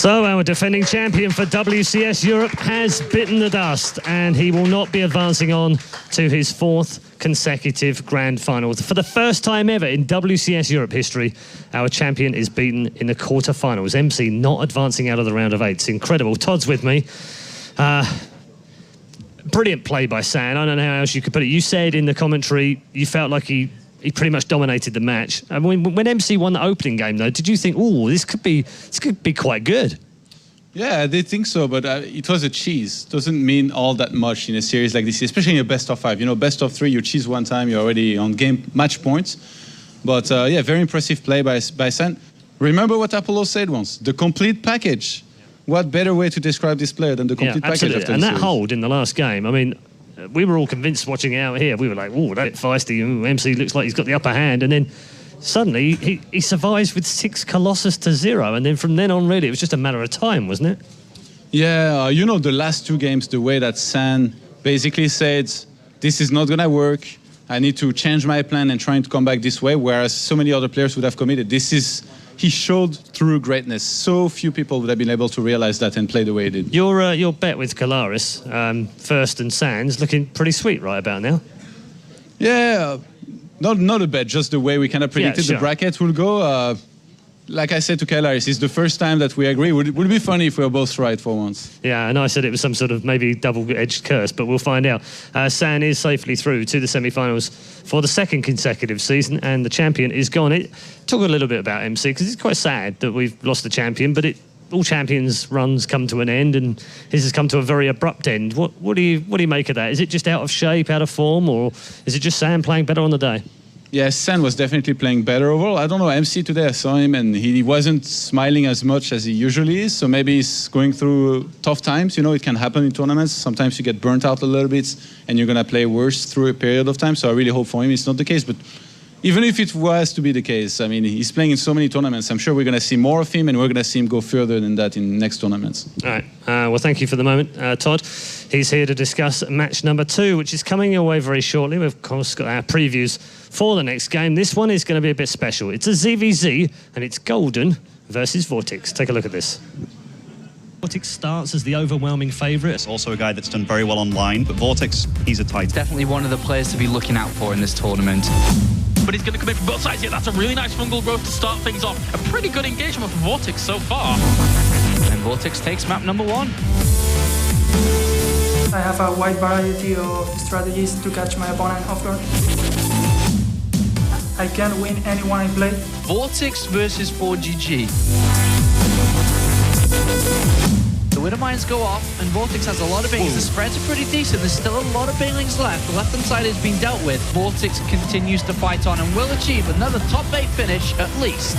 So our defending champion for WCS Europe has bitten the dust, and he will not be advancing on to his 4th consecutive grand final. For the first time ever in WCS Europe history, our champion is beaten in the quarterfinals. MC not advancing out of the round of 8. It's incredible. Todd's with me. Brilliant play by San. I don't know how else you could put it. You said in the commentary you felt like he pretty much dominated the match. I mean, when MC won the opening game, though, did you think, oh, this could be quite good? Yeah, I did think so, but it was a cheese. Doesn't mean all that much in a series like this, especially in a best of 5. You know, best of 3, you cheese one time, you're already on game match points. But yeah, very impressive play by San. Remember what Apollo said once: the complete package. What better way to describe this player than the complete package? After and that series. hold in the last game, I mean, we were all convinced watching it out here. We were like, oh, that's feisty. MC looks like he's got the upper hand. And then suddenly he survives with 6 Colossus to 0. And then from then on, really, it was just a matter of time, wasn't it? Yeah, you know, the last 2 games, the way that San basically said, this is not going to work. I need to change my plan and trying to come back this way, whereas so many other players would have committed. He showed true greatness. So few people would have been able to realize that and play the way he did. Your bet with Kalaris, first and Sands, looking pretty sweet right about now. Yeah, not a bet, just the way we kind of predicted the bracket will go. Like I said to Kalaris, it's the first time that we agree. Would it be funny if we were both right for once? Yeah, and I said it was some sort of maybe double-edged curse, but we'll find out. San is safely through to the semi-finals for the 2nd consecutive season, and the champion is gone. Talk a little bit about MC, because it's quite sad that we've lost the champion, but all champions' runs come to an end, and his has come to a very abrupt end. What do you make of that? Is it just out of shape, out of form, or is it just San playing better on the day? Yeah, San was definitely playing better overall. I don't know, MC today, I saw him and he wasn't smiling as much as he usually is, so maybe he's going through tough times. You know, it can happen in tournaments. Sometimes you get burnt out a little bit and you're going to play worse through a period of time, so I really hope for him it's not the case. But even if it was to be the case, I mean, he's playing in so many tournaments. I'm sure we're going to see more of him, and we're going to see him go further than that in next tournaments. All right. Well, thank you for the moment, Todd. He's here to discuss match number 2, which is coming your way very shortly. We've, of course, got our previews for the next game. This one is going to be a bit special. It's a ZVZ, and it's Golden versus VortiX. Take a look at this. VortiX starts as the overwhelming favourite. It's also a guy that's done very well online, but VortiX, he's a tight. Definitely one of the players to be looking out for in this tournament. But he's going to come in from both sides here. That's a really nice fungal growth to start things off. A pretty good engagement for VortiX so far. And VortiX takes map number 1. I have a wide variety of strategies to catch my opponent off guard. I can win anyone I play. VortiX versus 4GG. The Widow Mines go off, and VortiX has a lot of banelings. The spreads are pretty decent. There's still a lot of banelings left. The left-hand side has been dealt with. VortiX continues to fight on and will achieve another top 8 finish at least.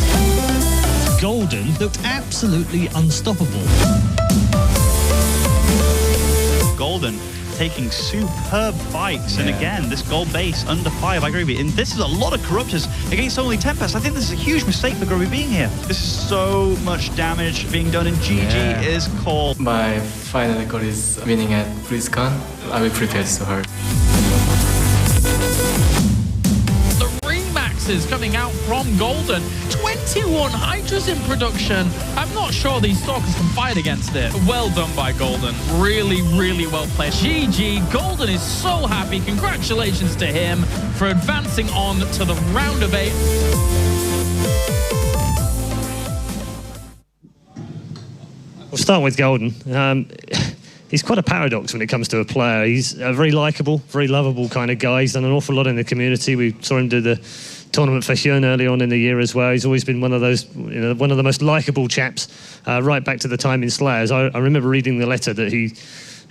Golden looked absolutely unstoppable. Golden taking superb fights, and again, this gold base under 5, I agree with you. And this is a lot of corruptors against only Tempest. I think this is a huge mistake for Groby being here. This is so much damage being done, and GG is called. My final goal is winning at BlizzCon. I will prepare so hard. The remaxes coming out from Golden. 21 Hydras in production. I'm not sure these Stalkers can fight against it. Well done by Golden. Really, really well played. GG. Golden is so happy. Congratulations to him for advancing on to the round of 8. We'll start with Golden. He's quite a paradox when it comes to a player. He's a very likeable, very lovable kind of guy. He's done an awful lot in the community. We saw him do the tournament for Hyun early on in the year as well. He's always been one of those, one of the most likeable chaps, right back to the time in Slayers. I remember reading the letter that he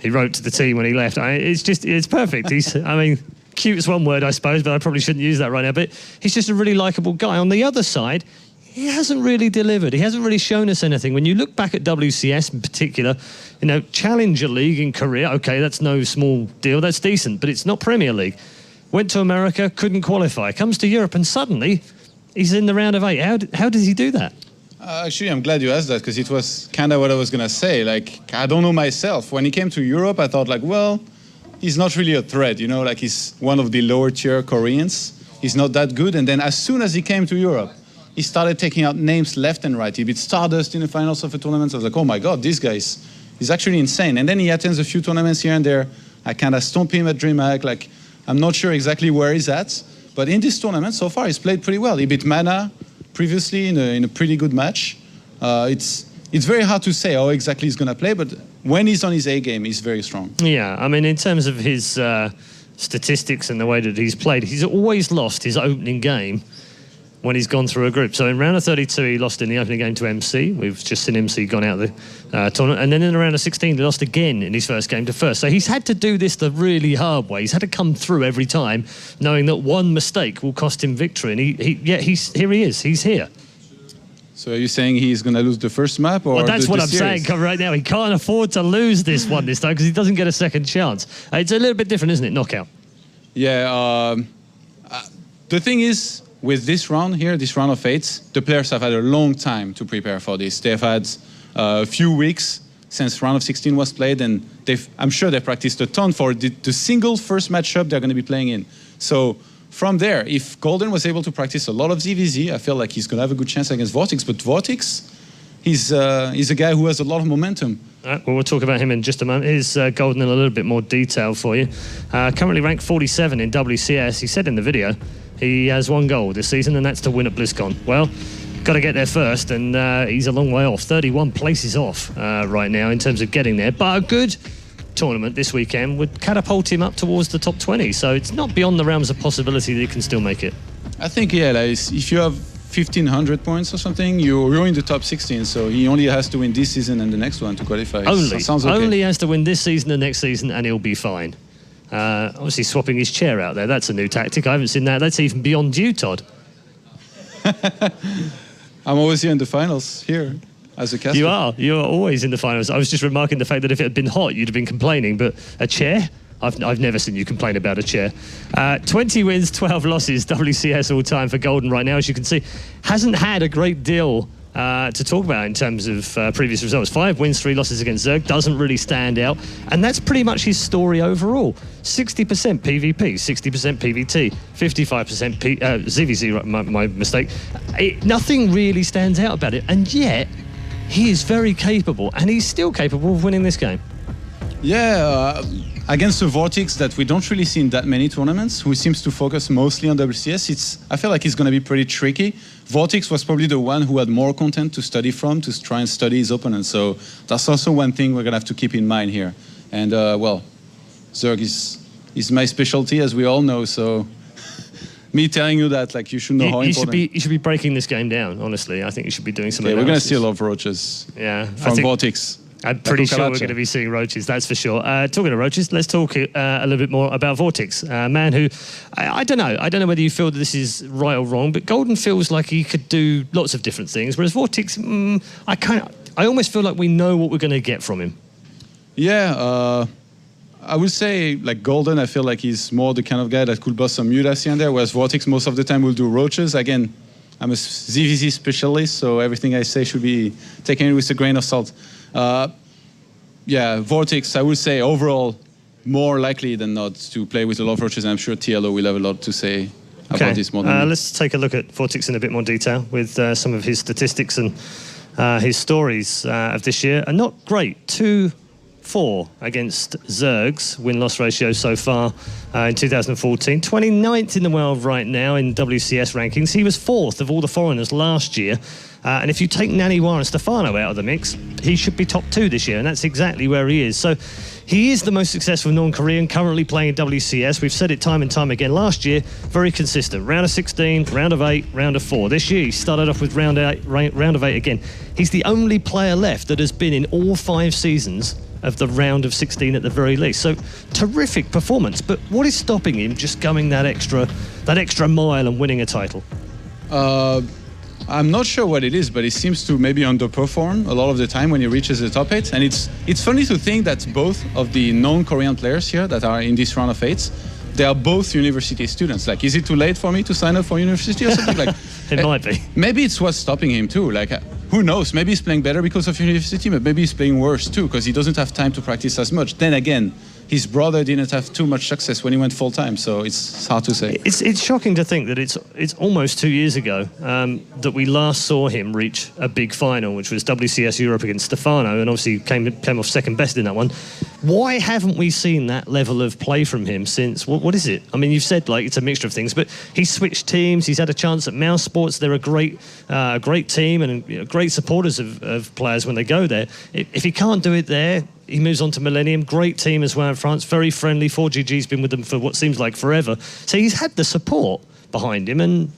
wrote to the team when he left. It's perfect. He's, I mean, cute is one word, I suppose, but I probably shouldn't use that right now. But he's just a really likeable guy. On the other side, he hasn't really delivered. He hasn't really shown us anything. When you look back at WCS in particular, Challenger League in Korea, okay, that's no small deal. That's decent, but it's not Premier League. Went to America, couldn't qualify. Comes to Europe, and suddenly he's in the round of 8. How does he do that? Actually, I'm glad you asked that, because it was kind of what I was going to say. Like, I don't know myself. When he came to Europe, I thought, like, well, he's not really a threat, like he's one of the lower tier Koreans. He's not that good. And then as soon as he came to Europe, he started taking out names left and right. He beat Stardust in the finals of a tournament. I was like, oh my God, this guy is actually insane. And then he attends a few tournaments here and there. I kind of stomp him at DreamHack. Like, I'm not sure exactly where he's at. But in this tournament, so far, he's played pretty well. He beat Mana previously in a pretty good match. It's very hard to say how exactly he's going to play, but when he's on his A game, he's very strong. Yeah, I mean, in terms of his statistics and the way that he's played, he's always lost his opening game when he's gone through a group. So in round of 32, he lost in the opening game to MC. We've just seen MC gone out of the tournament. And then in the round of 16, he lost again in his first game to First. So he's had to do this the really hard way. He's had to come through every time, knowing that one mistake will cost him victory. And here he is. He's here. So are you saying he's going to lose the first map? Or well, that's what I'm series? saying right now. He can't afford to lose this one this time because he doesn't get a second chance. It's a little bit different, isn't it? Knockout. Yeah. The thing is, with this round here, this round of 8, the players have had a long time to prepare for this. They've had a few weeks since round of 16 was played, and I'm sure they practiced a ton for the single first matchup they're going to be playing in. So from there, if Golden was able to practice a lot of ZVZ, I feel like he's going to have a good chance against VortiX. But VortiX, he's a guy who has a lot of momentum. All right, well, we'll talk about him in just a moment. Here's Golden in a little bit more detail for you. Currently ranked 47 in WCS. He said in the video he has one goal this season, and that's to win at BlizzCon. Well, got to get there first, and he's a long way off. 31 places off right now in terms of getting there. But a good tournament this weekend would catapult him up towards the top 20. So it's not beyond the realms of possibility that he can still make it. I think, yeah, like, if you have 1,500 points or something, you're in the top 16. So he only has to win this season and the next one to qualify. Only. Sounds okay. Only has to win this season and next season, and he'll be fine. Obviously swapping his chair out there. That's a new tactic. I haven't seen that. That's even beyond you, Todd. I'm always here in the finals, here, as a caster. You are. You are always in the finals. I was just remarking the fact that if it had been hot, you'd have been complaining. But a chair? I've never seen you complain about a chair. 20 wins, 12 losses, WCS all time for Golden right now, as you can see. Hasn't had a great deal to talk about in terms of previous results. 5 wins, 3 losses against Zerg. Doesn't really stand out. And that's pretty much his story overall. 60% PvP, 60% PvT, 55% ZVZ, my mistake. Nothing really stands out about it. And yet, he is very capable. And he's still capable of winning this game. Yeah, against a VortiX that we don't really see in that many tournaments, who seems to focus mostly on WCS, I feel like it's going to be pretty tricky. VortiX was probably the one who had more content to study from, to try and study his opponent. So that's also one thing we're going to have to keep in mind here. And, well, Zerg is my specialty, as we all know, so me telling you that, like, you should know how important. You should be breaking this game down, honestly. I think you should be doing something. Okay, we're going to see a lot of roaches from VortiX. I'm pretty sure we're going to be seeing roaches, that's for sure. Talking of roaches, let's talk a little bit more about VortiX. A man who, I don't know whether you feel that this is right or wrong, but Golden feels like he could do lots of different things, whereas VortiX, I almost feel like we know what we're going to get from him. Yeah, I would say, like, Golden, I feel like he's more the kind of guy that could bust some mutas here and there, whereas VortiX most of the time will do roaches. Again, I'm a ZVZ specialist, so everything I say should be taken with a grain of salt. Yeah, VortiX, I would say overall more likely than not to play with a lot of roaches, and I'm sure TLO will have a lot to say about this model. Let's take a look at VortiX in a bit more detail with some of his statistics and his stories of this year. And not great. 2-4 against Zergs, win-loss ratio so far in 2014. 29th in the world right now in WCS rankings. He was 4th of all the foreigners last year. And if you take Naniwa and Stefano out of the mix, he should be top 2 this year, and that's exactly where he is. So he is the most successful non-Korean currently playing in WCS. We've said it time and time again. Last year, very consistent. Round of 16, round of 8, round of 4. This year, he started off with round of 8 again. He's the only player left that has been in all 5 seasons of the round of 16 at the very least. So terrific performance. But what is stopping him just going that extra mile and winning a title? I'm not sure what it is, but he seems to maybe underperform a lot of the time when he reaches the top 8. And it's funny to think that both of the non-Korean players here that are in this round of 8s, they are both university students. Like, is it too late for me to sign up for university or something? Like, it might be. Maybe it's what's stopping him too. Like, who knows? Maybe he's playing better because of university, but maybe he's playing worse too because he doesn't have time to practice as much. Then again, his brother didn't have too much success when he went full time. So it's hard to say. It's shocking to think that it's almost 2 years ago that we last saw him reach a big final, which was WCS Europe against Stefano, and obviously came off second best in that one. Why haven't we seen that level of play from him since? What is it? I mean, you've said like it's a mixture of things, but he's switched teams. He's had a chance at Mouse Sports. They're a great team and great supporters of players when they go there. If he can't do it there, he moves on to Millennium. Great team as well in France. Very friendly. 4GG's been with them for what seems like forever. So he's had the support behind him, and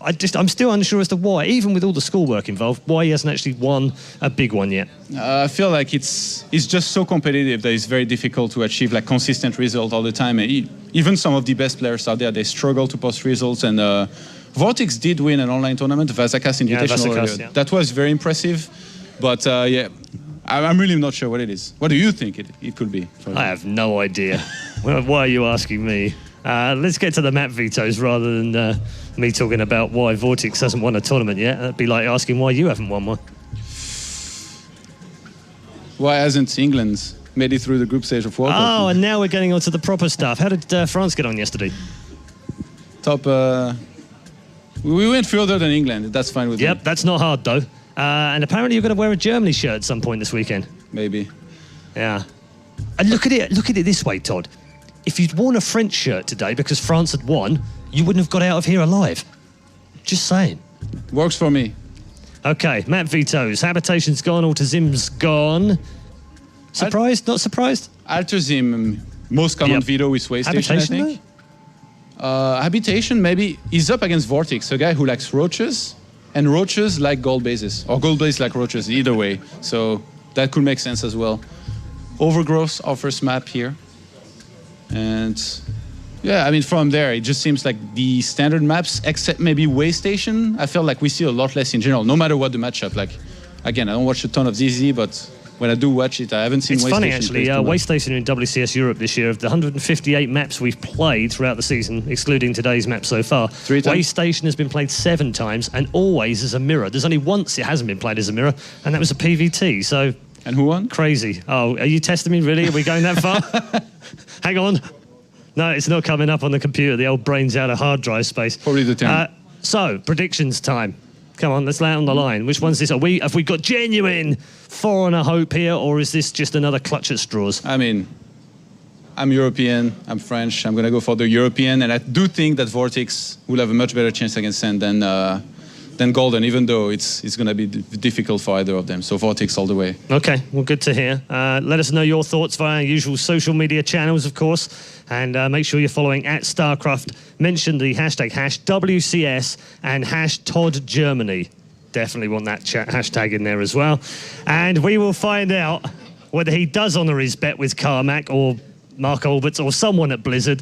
I'm still unsure as to why, even with all the schoolwork involved, why he hasn't actually won a big one yet. I feel like it's just so competitive that it's very difficult to achieve like consistent results all the time. And even some of the best players out there, they struggle to post results. And VortiX did win an online tournament, Vasakas Invitational. Vasakas, That was very impressive. But I'm really not sure what it is. What do you think it could be? I have no idea. Why are you asking me? Let's get to the map vetoes rather than me talking about why VortiX hasn't won a tournament yet. That'd be like asking why you haven't won one. Why hasn't England made it through the group stage of World Cup? Oh, and now we're getting on to the proper stuff. How did France get on yesterday? Top. We went further than England. That's fine with me. Yep, that's not hard though. And apparently you're going to wear a Germany shirt at some point this weekend. Maybe. Yeah. And look at it this way, Todd. If you'd worn a French shirt today because France had won, you wouldn't have got out of here alive. Just saying. Works for me. Okay, map vetoes. Habitation's gone, Altazim's gone. Surprised? Not surprised? Altazim, most common veto with Way Station, I think. Habitation, maybe. He's up against VortiX, a guy who likes roaches, and roaches like gold bases, or gold bases like roaches, either way. So that could make sense as well. Overgrowth offers map here. And yeah, I mean, from there, it just seems like the standard maps, except maybe Way Station, I feel like we see a lot less in general, no matter what the matchup. Like, again, I don't watch a ton of ZZ, but when I do watch it, I haven't seen Way Station. It's funny, actually. Way Station in WCS Europe this year, of the 158 maps we've played throughout the season, excluding today's map so far, 3 times? Way Station has been played 7 times, and always as a mirror. There's only once it hasn't been played as a mirror, and that was a PVT, so... And who won? Crazy. Oh, are you testing me, really? Are we going that far? Hang on. No, it's not coming up on the computer. The old brain's out of hard drive space. Probably the 10. So, predictions time. Come on, let's lay it on the line. Which one's this? Have we got genuine foreigner hope here, or is this just another clutch at straws? I mean, I'm European, I'm French, I'm going to go for the European, and I do think that VortiX will have a much better chance against Sand than Golden, even though it's going to be difficult for either of them. So VortiX all the way. Okay, well, good to hear. Let us know your thoughts via our usual social media channels, of course, and make sure you're following @StarCraft. Mention the hashtag #WCS and #ToddGermany. Definitely want that hashtag in there as well. And we will find out whether he does honour his bet with Carmack or Mark Alberts or someone at Blizzard.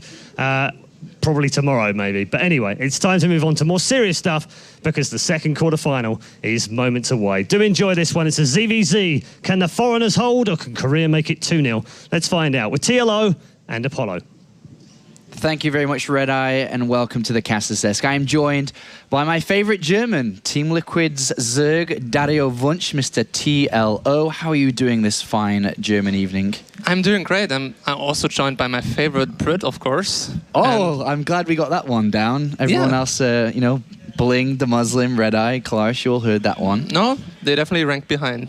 Probably tomorrow, maybe. But anyway, it's time to move on to more serious stuff because the second quarterfinal is moments away. Do enjoy this one. It's a ZVZ. Can the foreigners hold or can Korea make it 2-0? Let's find out with TLO and Apollo. Thank you very much, Red Eye, and welcome to the Caster's Desk. I am joined by my favorite German, Team Liquid's Zerg Dario Wunsch, Mr. TLO. How are you doing this fine German evening? I'm doing great. I'm also joined by my favorite Brit, of course. Oh, I'm glad we got that one down. Everyone else, you know, Bling, the Muslim, Red Eye, Klaus, you all heard that one. No, they definitely ranked behind.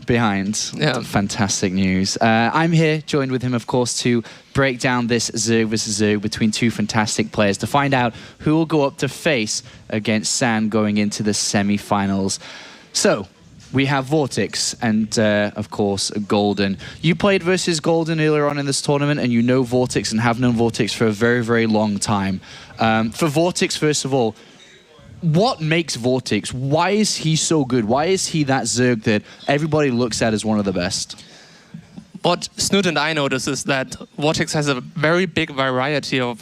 Yeah. Fantastic news. I'm here, joined with him, of course, to break down this Zerg versus Zerg between two fantastic players to find out who will go up to face against San going into the semi-finals. So, we have VortiX and, of course, Golden. You played versus Golden earlier on in this tournament, and you know VortiX and have known VortiX for a very, very long time. For VortiX, first of all, what makes VortiX? Why is he so good? Why is he that Zerg that everybody looks at as one of the best? What Snoot and I notice is that VortiX has a very big variety of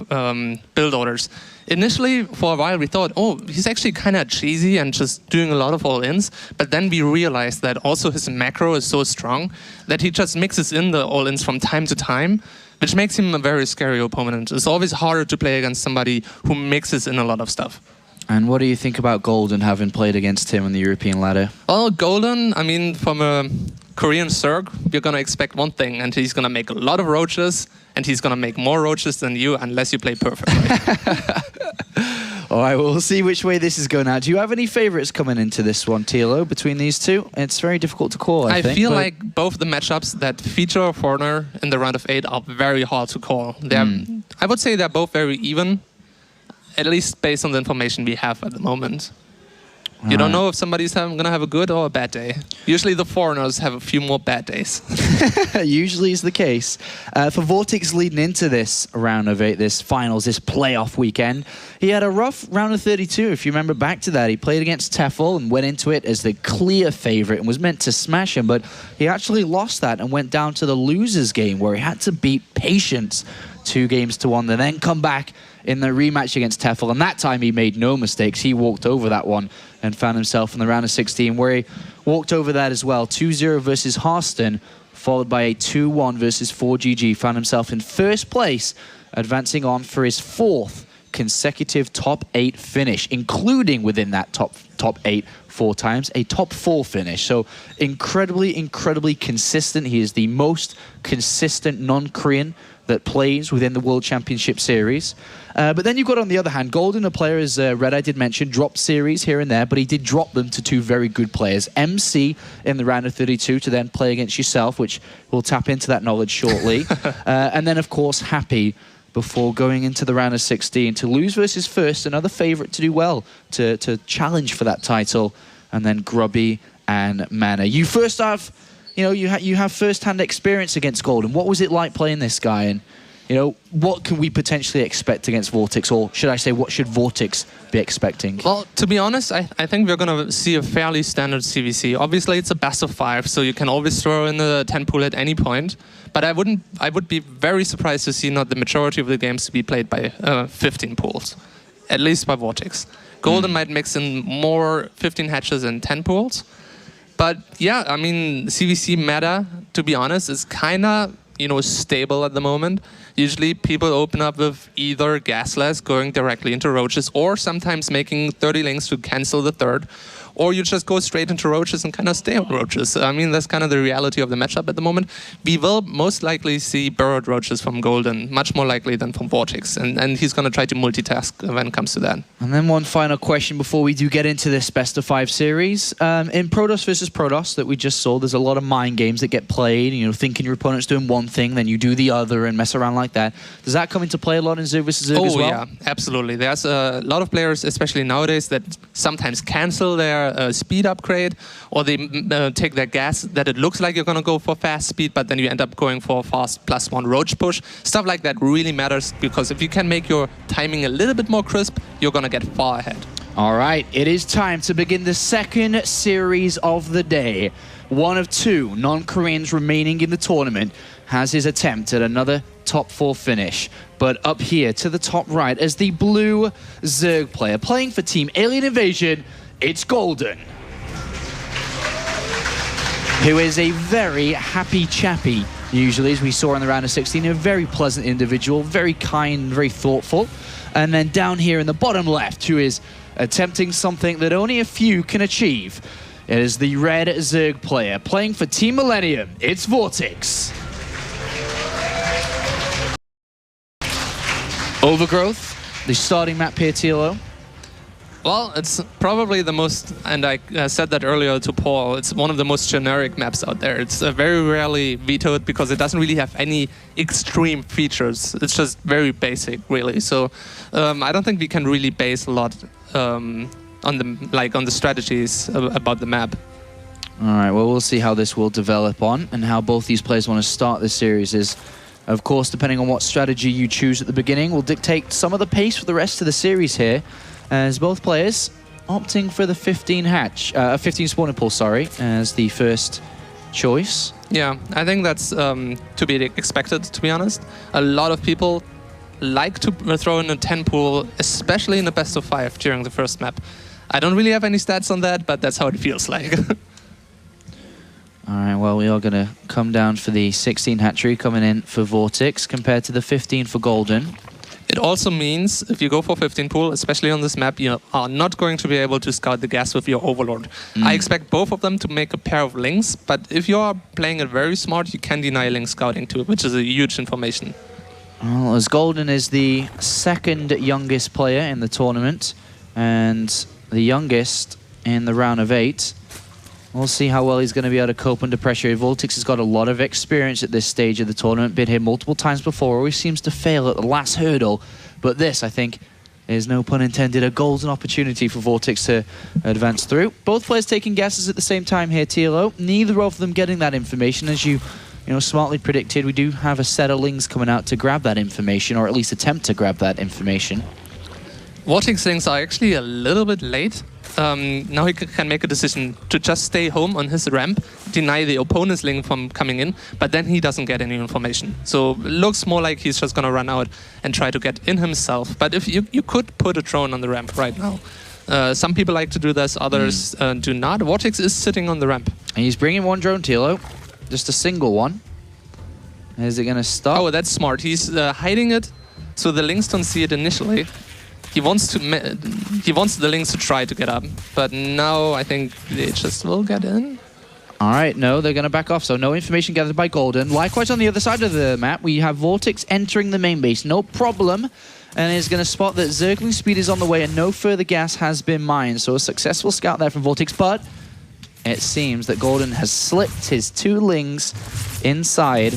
build orders. Initially, for a while, we thought, oh, he's actually kind of cheesy and just doing a lot of all-ins. But then we realized that also his macro is so strong that he just mixes in the all-ins from time to time, which makes him a very scary opponent. It's always harder to play against somebody who mixes in a lot of stuff. And what do you think about Golden, having played against him on the European ladder? Well, Golden, I mean, from a Korean Zerg, you're going to expect one thing, and he's going to make a lot of roaches, and he's going to make more roaches than you unless you play perfectly. All right, well, we'll see which way this is going out. Do you have any favorites coming into this one, Tilo, between these two? It's very difficult to call, I think. I feel like both the matchups that feature a foreigner in the round of 8 are very hard to call. I would say they're both very even, at least based on the information we have at the moment. You don't know if somebody's going to have a good or a bad day. Usually the foreigners have a few more bad days. Usually is the case. For Vortex leading into this round of 8, this finals, this playoff weekend, he had a rough round of 32. If you remember back to that, he played against Tefl and went into it as the clear favorite and was meant to smash him, but he actually lost that and went down to the losers game where he had to beat Patience 2-1, and then come back in the rematch against Tefl, and that time he made no mistakes. He walked over that one and found himself in the round of 16, where he walked over that as well. 2-0 versus Harston, followed by a 2-1 versus 4GG. Found himself in first place, advancing on for his 4th consecutive top 8 finish, including within that top 8 4 times, a top 4 finish. So incredibly consistent. He is the most consistent non-Korean that plays within the World Championship Series. But then you've got, on the other hand, Golden, a player, as Red Eye did mention, dropped series here and there, but he did drop them to 2 very good players. MC in the round of 32 to then play against yourself, which we'll tap into that knowledge shortly. And then, of course, Happy before going into the round of 16 to lose versus First, another favorite to do well, to challenge for that title, and then Grubby and Mana. You first have, you have first-hand experience against Golden. What was it like playing this guy? And, what can we potentially expect against VortiX? Or should I say, what should VortiX be expecting? Well, to be honest, I think we're going to see a fairly standard CVC. Obviously, it's a best of 5, so you can always throw in the 10 pool at any point. But I would be very surprised to see not the majority of the games to be played by 15 pools, at least by VortiX. Golden might mix in more 15 hatches and 10 pools. But yeah, I mean, CVC meta, to be honest, is kind of, stable at the moment. Usually people open up with either Gasless going directly into Roaches, or sometimes making 30 links to cancel the 3rd, or you just go straight into Roaches and kind of stay on Roaches. I mean, that's kind of the reality of the matchup at the moment. We will most likely see burrowed Roaches from Golden, much more likely than from VortiX, and he's going to try to multitask when it comes to that. And then one final question before we do get into this best of 5 series. In Protoss versus Protoss that we just saw, there's a lot of mind games that get played, thinking your opponent's doing one thing, then you do the other and mess around like that. Does that come into play a lot in Zerg versus Zerg as well? Oh yeah, absolutely. There's a lot of players, especially nowadays, that sometimes cancel their speed upgrade, or they take their gas that it looks like you're going to go for fast speed, but then you end up going for fast +1 roach push. Stuff like that really matters, because if you can make your timing a little bit more crisp, you're going to get far ahead. All right, it is time to begin the second series of the day. One of 2 non-Koreans remaining in the tournament has his attempt at another top 4 finish. But up here to the top right, as the blue Zerg player playing for Team Alien Invasion, it's Golden, who is a very happy chappy, usually, as we saw in the round of 16, a very pleasant individual, very kind, very thoughtful. And then down here in the bottom left, who is attempting something that only a few can achieve, it is the red Zerg player playing for Team Millennium. It's VortiX. Overgrowth, the starting map here, Tilo. Well, it's probably the most, and I said that earlier to Paul, it's one of the most generic maps out there. It's very rarely vetoed because it doesn't really have any extreme features. It's just very basic, really. So I don't think we can really base a lot on the strategies about the map. All right, well, we'll see how this will develop on, and how both these players want to start this series is, of course, depending on what strategy you choose at the beginning, will dictate some of the pace for the rest of the series here, as both players opting for the 15 spawner pool, as the first choice. Yeah, I think that's to be expected, to be honest. A lot of people like to throw in a 10 pool, especially in a best of 5 during the first map. I don't really have any stats on that, but that's how it feels like. All right, well, we are going to come down for the 16 hatchery coming in for VortiX compared to the 15 for Golden. It also means if you go for 15 pool, especially on this map, you are not going to be able to scout the gas with your Overlord. I expect both of them to make a pair of links, but if you are playing it very smart, you can deny link scouting too, which is a huge information. Well, as Golden is the second youngest player in the tournament and the youngest in the round of 8, we'll see how well he's going to be able to cope under pressure. Vortex has got a lot of experience at this stage of the tournament, been here multiple times before, always seems to fail at the last hurdle. But this, I think, is, no pun intended, a golden opportunity for Vortex to advance through. Both players taking guesses at the same time here, TLO. Neither of them getting that information. As you smartly predicted, we do have a set of Lings coming out to grab that information, or at least attempt to grab that information. Vortex Lings are actually a little bit late. Now he can make a decision to just stay home on his ramp, deny the opponent's link from coming in, but then he doesn't get any information. So it looks more like he's just going to run out and try to get in himself. But if you could put a drone on the ramp right now. Some people like to do this, others do not. Vortex is sitting on the ramp. And he's bringing one drone, Tilo. Just a single one. Is it going to stop? Oh, that's smart. He's hiding it so the links don't see it initially. He wants the links to try to get up, but now I think they just will get in. All right, no, they're going to back off, so no information gathered by Golden. Likewise, on the other side of the map, we have Vortex entering the main base, no problem, and is going to spot that Zergling speed is on the way and no further gas has been mined, so a successful scout there from Vortex, but it seems that Golden has slipped his 2 Lings inside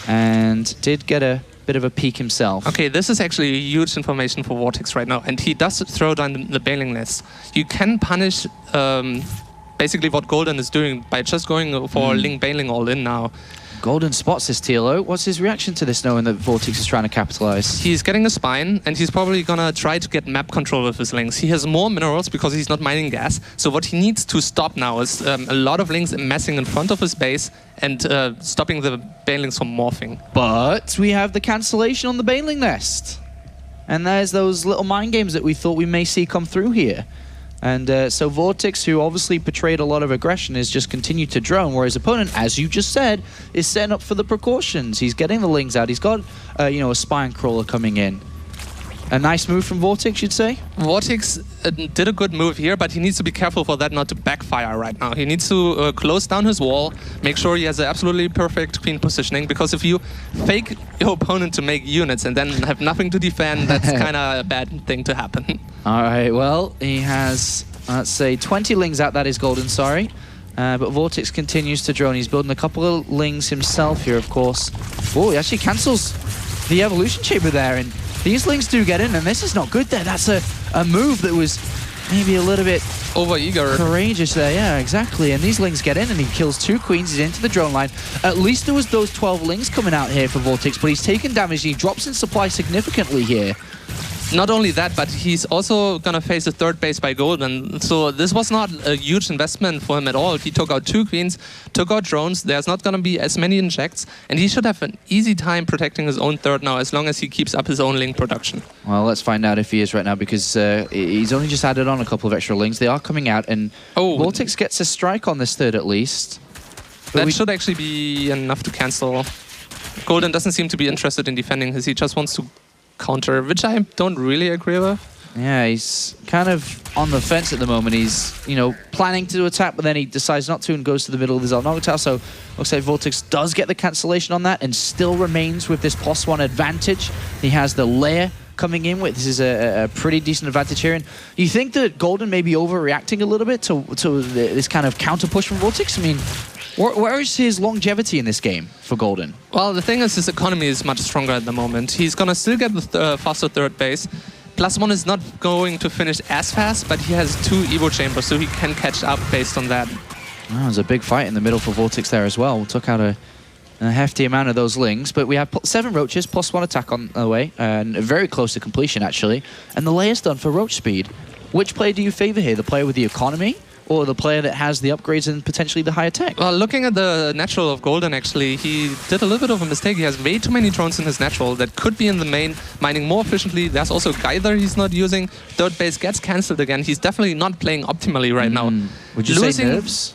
and did get a bit of a peek himself. Okay, this is actually huge information for Vortex right now, and he does throw down the bailing list. You can punish basically what Golden is doing by just going for link bailing all in now. Golden spots this TLO. What's his reaction to this, knowing that Vortex is trying to capitalize? He's getting a spine, and he's probably gonna try to get map control with his links. He has more minerals because he's not mining gas. So what he needs to stop now is a lot of links amassing in front of his base and stopping the bailings from morphing. But we have the cancellation on the bailing nest. And there's those little mind games that we thought we may see come through here. And so Vortex, who obviously portrayed a lot of aggression, is just continued to drone, whereas opponent, as you just said, is setting up for the precautions. He's getting the Lings out. He's got, a spine crawler coming in. A nice move from Vortex, you'd say? Vortex did a good move here, but he needs to be careful for that not to backfire right now. He needs to close down his wall, make sure he has an absolutely perfect queen positioning, because if you fake your opponent to make units and then have nothing to defend, that's kind of a bad thing to happen. All right, well, he has, let's say, 20 Lings out, that is Golden, sorry. But Vortex continues to drone. He's building a couple of Lings himself here, of course. Oh, he actually cancels the evolution chamber there, and these Lings do get in, and this is not good there. That's a move that was maybe a little bit over-eager. Courageous there, yeah, exactly. And these Lings get in, and he kills 2 queens. He's into the drone line. At least there was those 12 Lings coming out here for Vortex, but he's taken damage. He drops in supply significantly here. Not only that, but he's also going to face a third base by Golden. So this was not a huge investment for him at all. He took out 2 queens, took out drones. There's not going to be as many injects. And he should have an easy time protecting his own third now, as long as he keeps up his own link production. Well, let's find out if he is right now, because he's only just added on a couple of extra Lings. They are coming out, and Vortex gets a strike on this third at least. But that should actually be enough to cancel. Golden doesn't seem to be interested in defending his. He just wants to counter, which I don't really agree with. Yeah, he's kind of on the fence at the moment. He's, planning to attack, but then he decides not to and goes to the middle of the Zelnogatow. So looks like Vortex does get the cancellation on that and still remains with this +1 advantage. He has the layer coming in with. This is a pretty decent advantage here. And you think that Golden may be overreacting a little bit to this kind of counter push from Vortex? I mean, where is his longevity in this game for Golden? Well, the thing is, his economy is much stronger at the moment. He's going to still get the faster third base. +1 is not going to finish as fast, but he has 2 Evo chambers, so he can catch up based on that. Oh, there's a big fight in the middle for Vortex there as well. We took out a hefty amount of those Lings, but we have 7 Roaches, +1 attack on the way, and very close to completion, actually. And the layer's done for Roach speed. Which player do you favor here? The player with the economy, or the player that has the upgrades and potentially the higher tech? Well, looking at the natural of Golden, actually, he did a little bit of a mistake. He has way too many drones in his natural that could be in the main, mining more efficiently. There's also Geither he's not using. Third base gets cancelled again. He's definitely not playing optimally right now. Would you say nerves?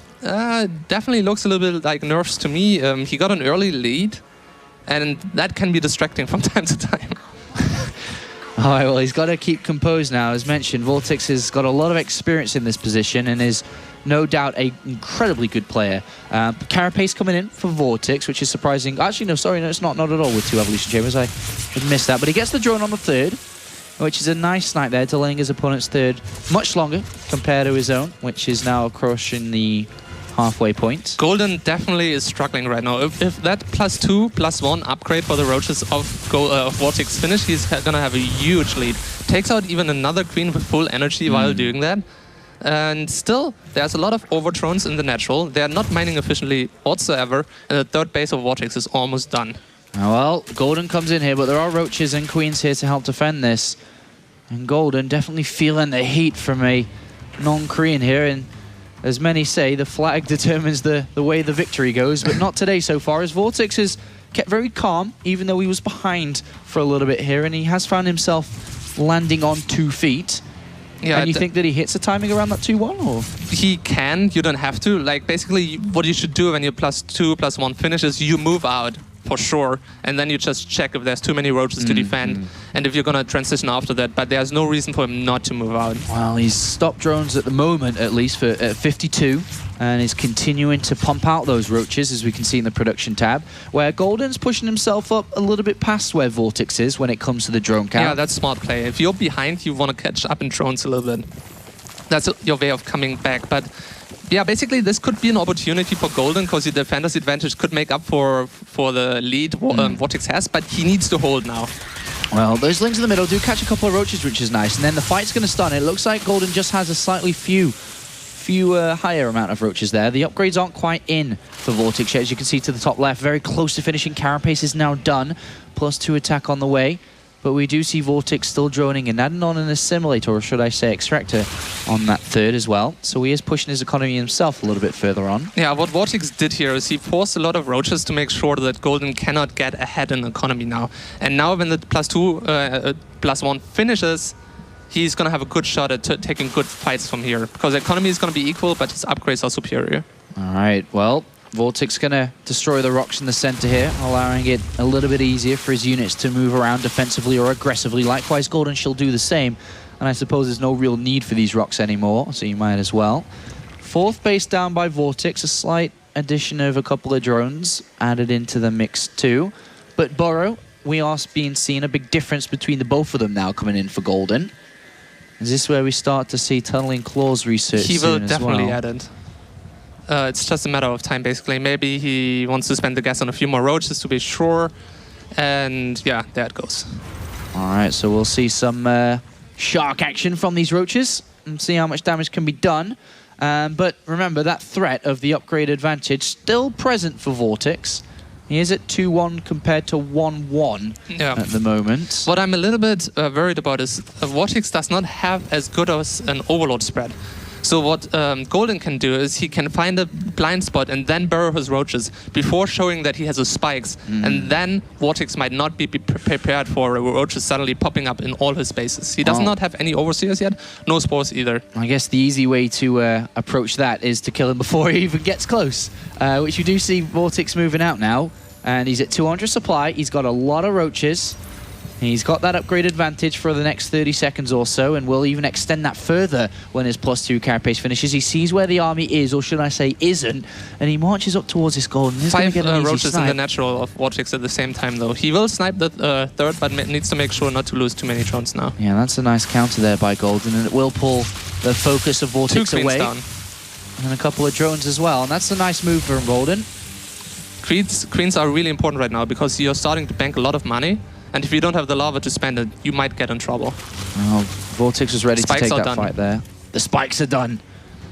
Definitely looks a little bit like nerves to me. He got an early lead, and that can be distracting from time to time. All right, well, he's got to keep composed now. As mentioned, Vortex has got a lot of experience in this position and is no doubt an incredibly good player. Carapace coming in for Vortex, which is surprising. Actually, no, sorry, no, it's not at all with 2 Evolution Chambers. I had missed that. But he gets the drone on the 3rd, which is a nice snipe there, delaying his opponent's 3rd much longer compared to his own, which is now approaching the halfway point. Golden definitely is struggling right now. If that +2/+1 upgrade for the Roaches of Vortex finish, he's gonna have a huge lead. Takes out even another queen with full energy while doing that. And still, there's a lot of overthrows in the natural. They're not mining efficiently whatsoever, and the 3rd base of Vortex is almost done. Well, Golden comes in here, but there are Roaches and Queens here to help defend this. And Golden definitely feeling the heat from a non-Korean here. And as many say, the flag determines the way the victory goes, but not today so far, as Vortex has kept very calm, even though he was behind for a little bit here, and he has found himself landing on 2 feet. Yeah, and you think that he hits the timing around that 2-1, or? He can, you don't have to. Like, basically, what you should do when your +2/+1 finishes, you move out, for sure, and then you just check if there's too many Roaches to defend, and if you're gonna transition after that, but there's no reason for him not to move out. Well, he's stopped drones at the moment, at least, for 52, and is continuing to pump out those Roaches, as we can see in the production tab, where Golden's pushing himself up a little bit past where Vortex is when it comes to the drone count. Yeah, that's smart play. If you're behind, you want to catch up in drones a little bit. That's your way of coming back, but yeah, basically this could be an opportunity for Golden, because the defender's advantage could make up for the lead Vortex has, but he needs to hold now. Well, those links in the middle do catch a couple of Roaches, which is nice, and then the fight's going to start. It looks like Golden just has a slightly higher amount of Roaches there. The upgrades aren't quite in for Vortex yet, as you can see to the top left. Very close to finishing. Carapace is now done. +2 attack on the way. But we do see Vortex still droning and adding on an assimilator, or should I say extractor, on that 3rd as well. So he is pushing his economy himself a little bit further on. Yeah, what Vortex did here is he forced a lot of Roaches to make sure that Golden cannot get ahead in economy now. And now when the +2/+1 finishes, he's going to have a good shot at taking good fights from here, because the economy is going to be equal, but his upgrades are superior. All right, well, Vortex going to destroy the rocks in the center here, allowing it a little bit easier for his units to move around defensively or aggressively. Likewise, Golden shall do the same, and I suppose there's no real need for these rocks anymore, so you might as well. 4th base down by Vortex, a slight addition of a couple of drones added into the mix too. But Burrow, we are being seen a big difference between the both of them now coming in for Golden. Is this where we start to see tunneling claws research He will soon definitely as well? add it. It's just a matter of time, basically. Maybe he wants to spend the gas on a few more Roaches to be sure. And yeah, there it goes. All right, so we'll see some shark action from these Roaches and see how much damage can be done. But remember, that threat of the upgrade advantage still present for Vortex. He is at 2-1 compared to 1-1 at the moment. What I'm a little bit worried about is Vortex does not have as good as an overload spread. So what Golden can do is he can find a blind spot and then burrow his Roaches before showing that he has his spikes. And then Vortex might not be prepared for Roaches suddenly popping up in all his bases. He does not have any Overseers yet, no Spores either. I guess the easy way to approach that is to kill him before he even gets close, which you do see Vortex moving out now. And he's at 200 supply. He's got a lot of Roaches. He's got that upgrade advantage for the next 30 seconds or so, and will even extend that further when his +2 carapace finishes. He sees where the army is, or should I say isn't, and he marches up towards this Golden. 5 Roaches in the natural of Vortex at the same time, though. He will snipe the 3rd, but needs to make sure not to lose too many drones now. Yeah, that's a nice counter there by Golden, and it will pull the focus of Vortex 2 away. down. And a couple of drones as well, and that's a nice move from Golden. Queens are really important right now, because you're starting to bank a lot of money. And if you don't have the lava to spend it, you might get in trouble. Oh, Vortex was ready to take that done. fight there. The spikes are done.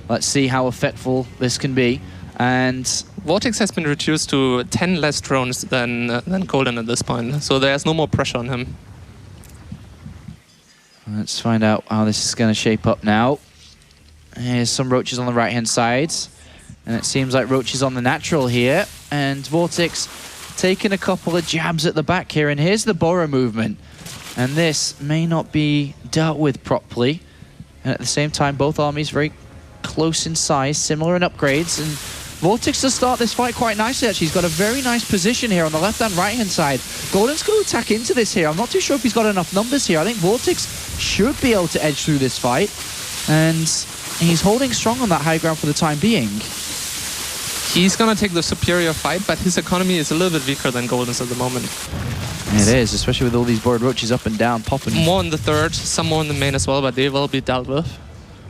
Let's see how effectful this can be. And Vortex has been reduced to 10 less drones than Golden at this point, so there's no more pressure on him. Let's find out how this is going to shape up now. Here's some Roaches on the right-hand side. And it seems like Roaches on the natural here. And Vortex taking a couple of jabs at the back here, and here's the Burrow movement. And this may not be dealt with properly. And at the same time, both armies very close in size, similar in upgrades, and Vortex to start this fight quite nicely, actually. He's got a very nice position here on the left-hand, right-hand side. Golden's going to attack into this here. I'm not too sure if he's got enough numbers here. I think Vortex should be able to edge through this fight. And he's holding strong on that high ground for the time being. He's going to take the superior fight, but his economy is a little bit weaker than Golden's at the moment. It is, especially with all these board roaches up and down, popping. More in the third, some more in the main as well, but they will be dealt with.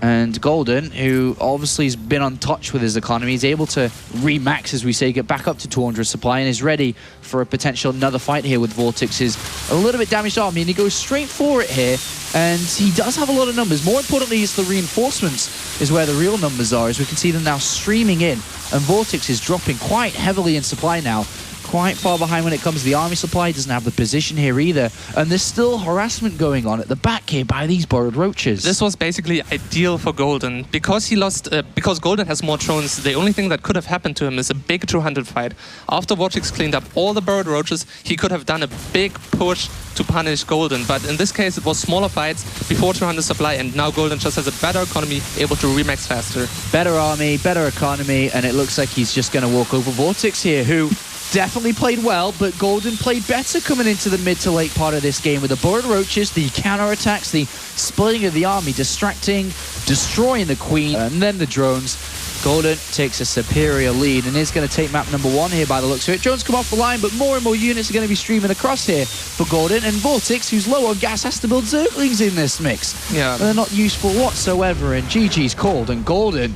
And Golden, who obviously has been untouched with his economy, is able to remax, as we say, get back up to 200 supply, and is ready for a potential another fight here with Vortex's a little bit damaged army, and he goes straight for it here, and he does have a lot of numbers. More importantly, it's the reinforcements is where the real numbers are, as we can see them now streaming in, and Vortex is dropping quite heavily in supply now. Quite far behind when it comes to the army supply. Doesn't have the position here either, and there's still harassment going on at the back here by these borrowed roaches. This was basically ideal for Golden because he lost. Because Golden has more drones, the only thing that could have happened to him is a big 200 fight. After VortiX cleaned up all the borrowed roaches, he could have done a big push to punish Golden. But in this case, it was smaller fights before 200 supply, and now Golden just has a better economy, able to remax faster. Better army, better economy, and it looks like he's just going to walk over Vortex here, who definitely played well, but Golden played better coming into the mid to late part of this game with the borrowed roaches, the counterattacks, the splitting of the army, distracting, destroying the queen, and then the drones. Golden takes a superior lead and is going to take map number 1 here by the looks of it. Drones come off the line, but more and more units are going to be streaming across here for Golden, and Vortex, who's low on gas, has to build Zerglings in this mix. Yeah. They're not useful whatsoever, and GG's called, and Golden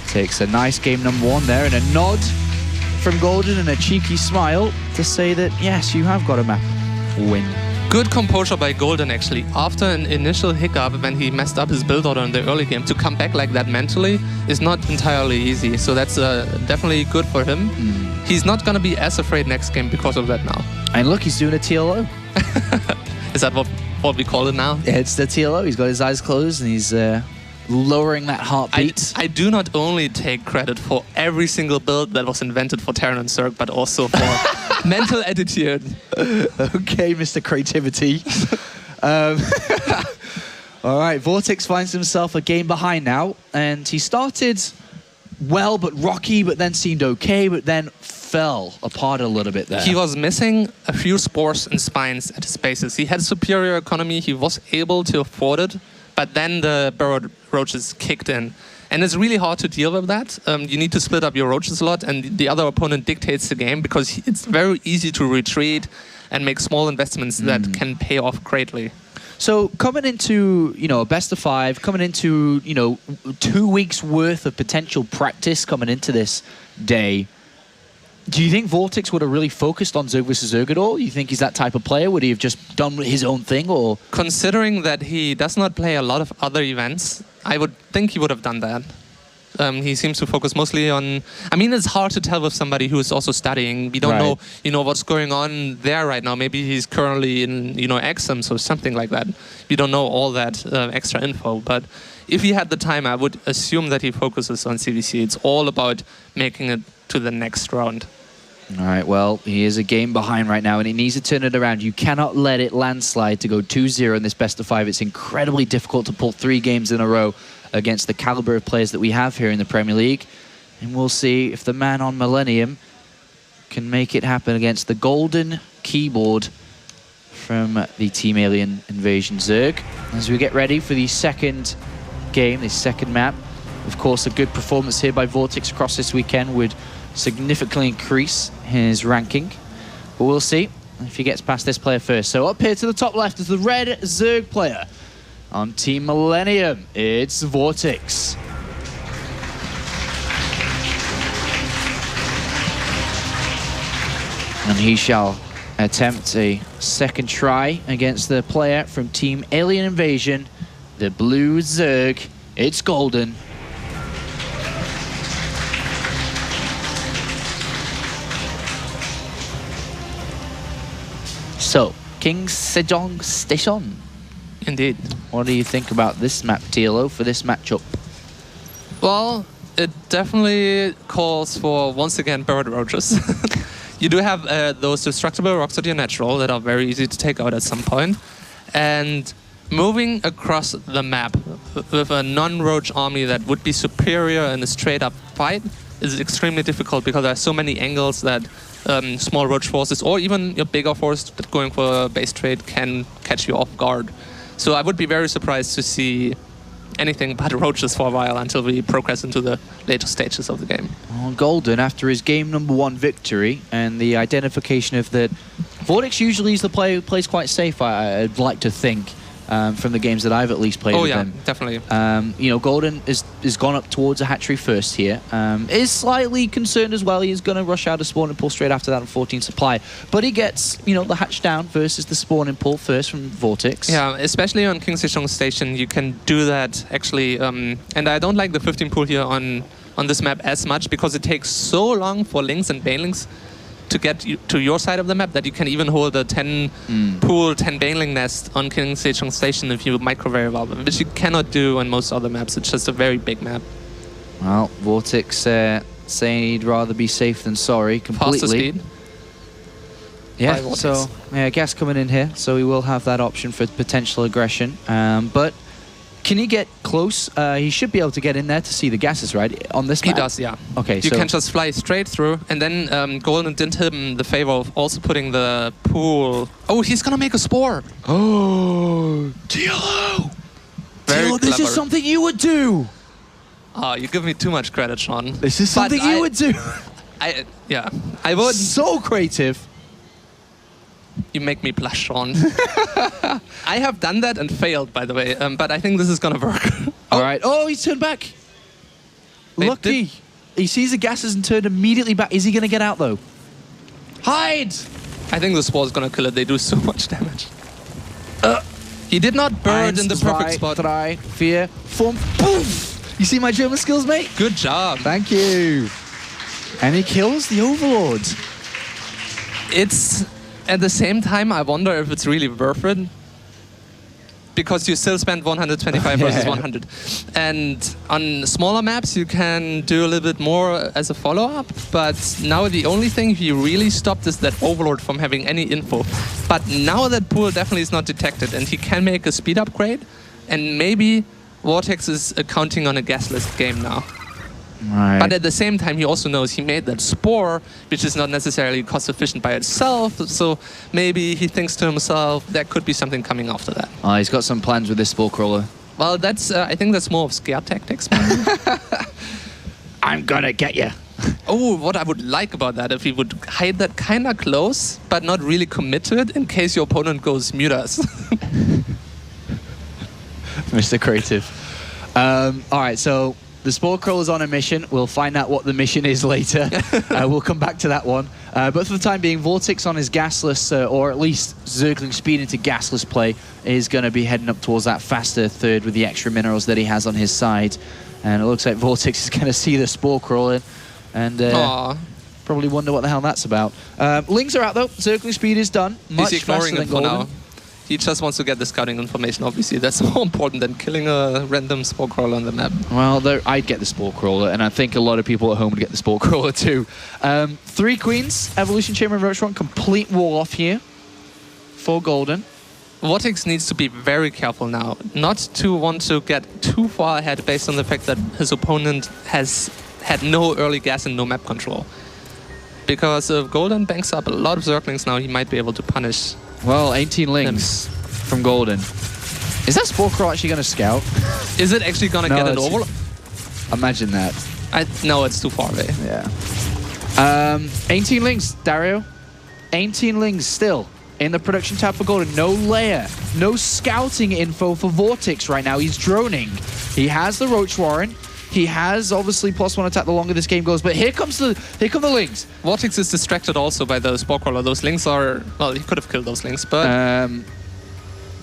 takes a nice game number 1 there, and a nod from Golden and a cheeky smile to say that, yes, you have got a map win. Good composure by Golden, actually. After an initial hiccup when he messed up his build order in the early game, to come back like that mentally is not entirely easy. So that's definitely good for him. He's not going to be as afraid next game because of that now. And look, he's doing a TLO. Is that what we call it now? Yeah, it's the TLO. He's got his eyes closed and he's lowering that heartbeat. I do not only take credit for every single build that was invented for Terran and Zerg, but also for mental attitude. Okay, Mr. Creativity. All right, Vortex finds himself a game behind now, and he started well but rocky, but then seemed okay, but then fell apart a little bit there. He was missing a few spores and spines at his bases. He had superior economy, he was able to afford it, but then the burrowed roaches kicked in. And it's really hard to deal with that. You need to split up your roaches a lot, and the other opponent dictates the game, because it's very easy to retreat and make small investments that can pay off greatly. So coming into, a best of 5, coming into, 2 weeks worth of potential practice coming into this day, do you think Vortex would have really focused on Zerg vs Zerg at all? You think he's that type of player? Would he have just done his own thing, or? Considering that he does not play a lot of other events, I would think he would have done that. He seems to focus mostly on... I mean, it's hard to tell with somebody who is also studying. We don't know, what's going on there right now. Maybe he's currently in, exams or something like that. We don't know all that extra info. But if he had the time, I would assume that he focuses on CVC. It's all about making it to the next round. All right, well, he is a game behind right now, and he needs to turn it around. You cannot let it landslide to go 2-0 in this best of 5. It's incredibly difficult to pull 3 games in a row against the caliber of players that we have here in the Premier League. And we'll see if the man on Millennium can make it happen against the golden keyboard from the Team Alien Invasion Zerg. As we get ready for the second game, the second map. Of course, a good performance here by Vortex across this weekend would significantly increase his ranking. But we'll see if he gets past this player first. So up here to the top left is the red Zerg player. On Team Millennium, it's VortiX. And he shall attempt a second try against the player from Team Alien Invasion, the blue Zerg. It's Golden. So, King Sejong Station. Indeed. What do you think about this map, TLO, for this matchup? Well, it definitely calls for, once again, burrowed roaches. You do have those destructible rocks at your natural that are very easy to take out at some point. And moving across the map with a non-roach army that would be superior in a straight-up fight is extremely difficult because there are so many angles that small roach forces or even your bigger force that going for a base trade can catch you off guard. So I would be very surprised to see anything but roaches for a while until we progress into the later stages of the game. Well, Golden, after his game #1 victory and the identification of that, Vortex usually is the player who plays quite safe, I'd like to think, from the games that I've at least played with him. Definitely. You know, Golden is gone up towards a hatchery first here. Is slightly concerned as well. He's going to rush out a spawning pool straight after that on 14 supply. But he gets, you know, the hatch down versus the spawning pool first from Vortex. Yeah, especially on King Sejong Station, you can do that actually. And I don't like the 15 pool here on this map as much because it takes so long for Lings and Banelings to get to your side of the map that you can even hold a 10 pool, 10 Baneling nest on King Sejong Station if you micro very well, which you cannot do on most other maps. It's just a very big map. Well, Vortex saying he'd rather be safe than sorry completely. Faster speed. Yeah, so yeah, gas coming in here, so we will have that option for potential aggression. But can he get close? He should be able to get in there to see the gases, right? On this map? He does, yeah. Okay, you can just fly straight through, and then Golden did him the favor of also putting the pool. Oh, he's gonna make a spore. Oh, TLO! Very TLO, this clever. is something you would do. Oh, you give me too much credit, Sean. This is something you would do. Yeah, I would. So creative. You make me blush, Sean. I have done that and failed, by the way, but I think this is gonna work. All right. Oh, he's turned back. Lucky. He sees the gases and turned immediately back. Is he gonna get out though? Hide! I think the spore is gonna kill it. They do so much damage. He did not bird in the perfect spot. Try, fear, form, poof! You see my German skills, mate? Good job. Thank you. And he kills the Overlord. It's at the same time, I wonder if it's really worth it. Because you still spend 125 versus 100. And on smaller maps, you can do a little bit more as a follow-up. But now the only thing he really stopped is that Overlord from having any info. But now that pool definitely is not detected, and he can make a speed upgrade. And maybe Vortex is counting on a gasless game now. Right. But at the same time, he also knows he made that spore, which is not necessarily cost efficient by itself. So maybe he thinks to himself, there could be something coming after that. Oh, he's got some plans with this spore crawler. Well, that's I think that's more of scare tactics. I'm gonna get you. Oh, what I would like about that, if he would hide that kind of close, but not really commit to it in case your opponent goes mute us. Mr. Creative. All right, so the Spore Crawler's on a mission. We'll find out what the mission is later. We'll come back to that one. But for the time being, Vortex on his gasless, or at least Zergling speed into gasless play, is going to be heading up towards that faster third with the extra minerals that he has on his side. And it looks like Vortex is going to see the Spore Crawler and probably wonder what the hell that's about. Lings are out, though. Zergling speed is done. Much He's ignoring faster it than for Golden. now. He just wants to get the scouting information, obviously. That's more important than killing a random Spore Crawler on the map. Well, I'd get the Spore Crawler, and I think a lot of people at home would get the Spore Crawler too. 3 Queens, Evolution Chamber and Roach Run, complete wall off here for Golden. Vortex needs to be very careful now, not to want to get too far ahead based on the fact that his opponent has had no early gas and no map control. Because if Golden banks up a lot of Zerglings now, he might be able to punish. Well, 18 Lings from Golden. Is that Spore Crawler actually going to scout? Is it actually going to get it over? Imagine that. No, it's too far away. Yeah. 18 Lings, Dario. 18 Lings still in the production tab for Golden. No layer, no scouting info for Vortex right now. He's droning. He has the Roach Warren. He has obviously +1 attack the longer this game goes, but here come the Lings. Vortex is distracted also by the Spore Crawler. Those Lings are, well, he could have killed those Lings, but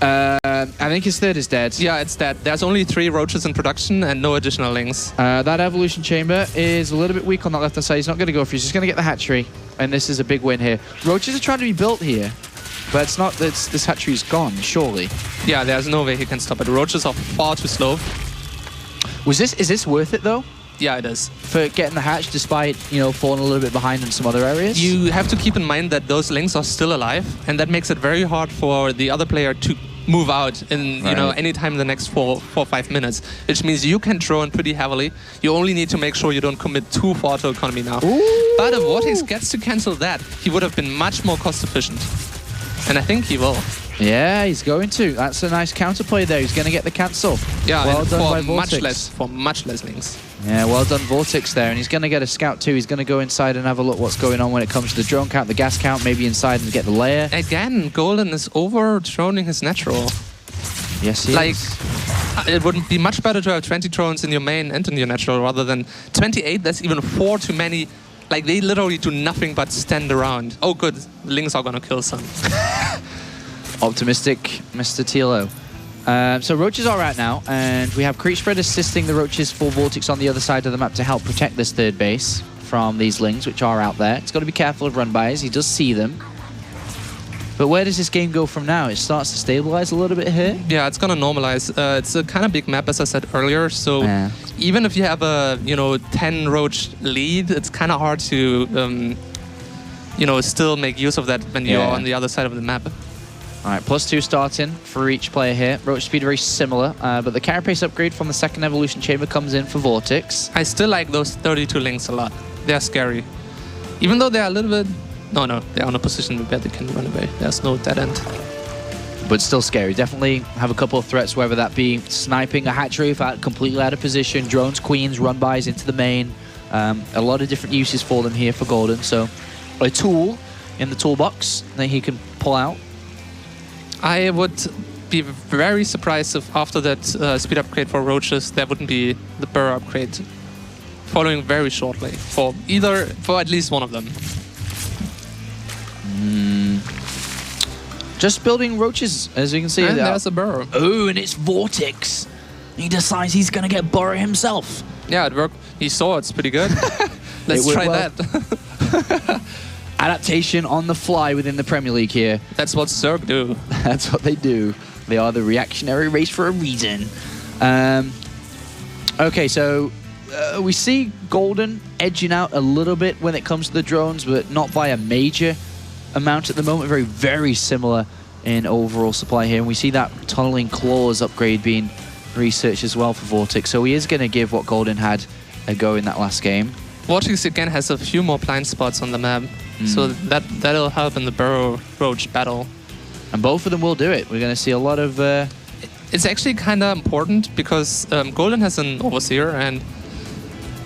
I think his third is dead. Yeah, it's dead. There's only 3 roaches in production and no additional Lings. That Evolution Chamber is a little bit weak on that left-hand side. He's not going to go for it. He's just going to get the hatchery, and this is a big win here. Roaches are trying to be built here, but it's not. This hatchery is gone, surely. Yeah, there's no way he can stop it. Roaches are far too slow. Is this worth it though? Yeah, it is. For getting the hatch despite, you know, falling a little bit behind in some other areas? You have to keep in mind that those Lings are still alive, and that makes it very hard for the other player to move out in anytime in the next 4 or 5 minutes, which means you can drone pretty heavily. You only need to make sure you don't commit too far to economy now. But if Vortex gets to cancel that, he would have been much more cost efficient, and I think he will. Yeah, he's going to. That's a nice counterplay there. He's going to get the cancel. Yeah, well done by Vortex. For much less links. Yeah, well done Vortex there. And he's going to get a scout too. He's going to go inside and have a look what's going on when it comes to the drone count, the gas count, maybe inside and get the layer. Again, Golden is over-droning his natural. Yes, he is. It would be much better to have 20 drones in your main and in your natural rather than 28. That's even 4 too many. Like, they literally do nothing but stand around. Oh, good. Links are going to kill some. Optimistic Mr. TLO. So roaches are out now, and we have Creep Spread assisting the roaches for Vortex on the other side of the map to help protect this third base from these lings, which are out there. It's got to be careful of run-bys. He does see them. But where does this game go from now? It starts to stabilize a little bit here. Yeah, it's going to normalize. It's a kind of big map, as I said earlier. So even if you have a 10 roach lead, it's kind of hard to still make use of that when you're on the other side of the map. All right, +2 starting for each player here. Roach speed very similar, but the carapace upgrade from the second evolution chamber comes in for Vortex. I still like those 32 links a lot. They're scary. Even though they're a little bit... No, they're on a position where they can run away. There's no dead end. But still scary. Definitely have a couple of threats, whether that be sniping a hatchery if completely out of position, drones, queens, run-bys into the main. A lot of different uses for them here for Golden. So a tool in the toolbox that he can pull out. I would be very surprised if after that speed upgrade for roaches, there wouldn't be the burrow upgrade following very shortly for at least one of them. Just building roaches, as you can see. And there's a burrow. Oh, and it's Vortex. He decides he's going to get burrow himself. Yeah, it worked. He saw it's pretty good. Let's try that. Adaptation on the fly within the Premier League here. That's what Zerg do. That's what they do. They are the reactionary race for a reason. Okay, so we see Golden edging out a little bit when it comes to the drones, but not by a major amount at the moment. Very, very similar in overall supply here. And we see that tunneling claws upgrade being researched as well for Vortex. So he is going to give what Golden had a go in that last game. Vortex again has a few more blind spots on the map. So that'll help in the burrow roach battle. And both of them will do it. We're going to see a lot of... It's actually kind of important because Golden has an Overseer and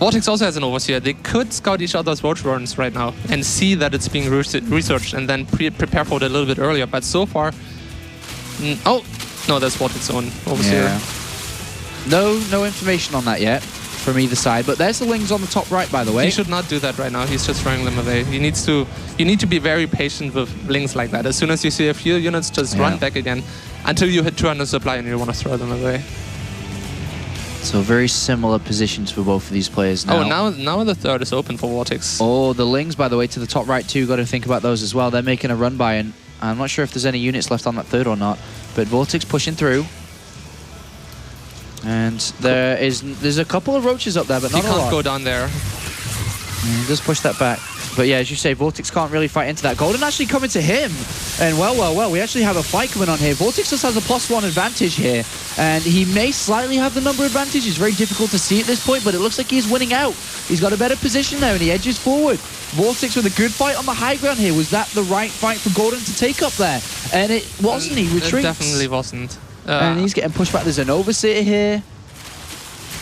Vortex also has an Overseer. They could scout each other's roach runs right now and see that it's being researched and then prepare for it a little bit earlier. But so far... oh! No, that's Vortex's own Overseer. Yeah. No information on that yet from either side, but there's the lings on the top right, by the way. He should not do that right now. He's just throwing them away. You need to be very patient with lings like that. As soon as you see a few units, just run back again until you hit 200 supply and you want to throw them away. So very similar positions for both of these players now. Oh, now the third is open for Vortex. Oh, the lings, by the way, to the top right too. Got to think about those as well. They're making a run by, and I'm not sure if there's any units left on that third or not. But Vortex pushing through. And there's a couple of roaches up there, but not a lot. He can't go down there. Just push that back. But yeah, as you say, Vortex can't really fight into that. Golden actually coming to him. And well, we actually have a fight coming on here. Vortex just has a +1 advantage here. And he may slightly have the number advantage. It's very difficult to see at this point, but it looks like he's winning out. He's got a better position there, and he edges forward. Vortex with a good fight on the high ground here. Was that the right fight for Golden to take up there? And it wasn't. He retreats. It definitely wasn't. And he's getting pushed back. There's an Overseer here.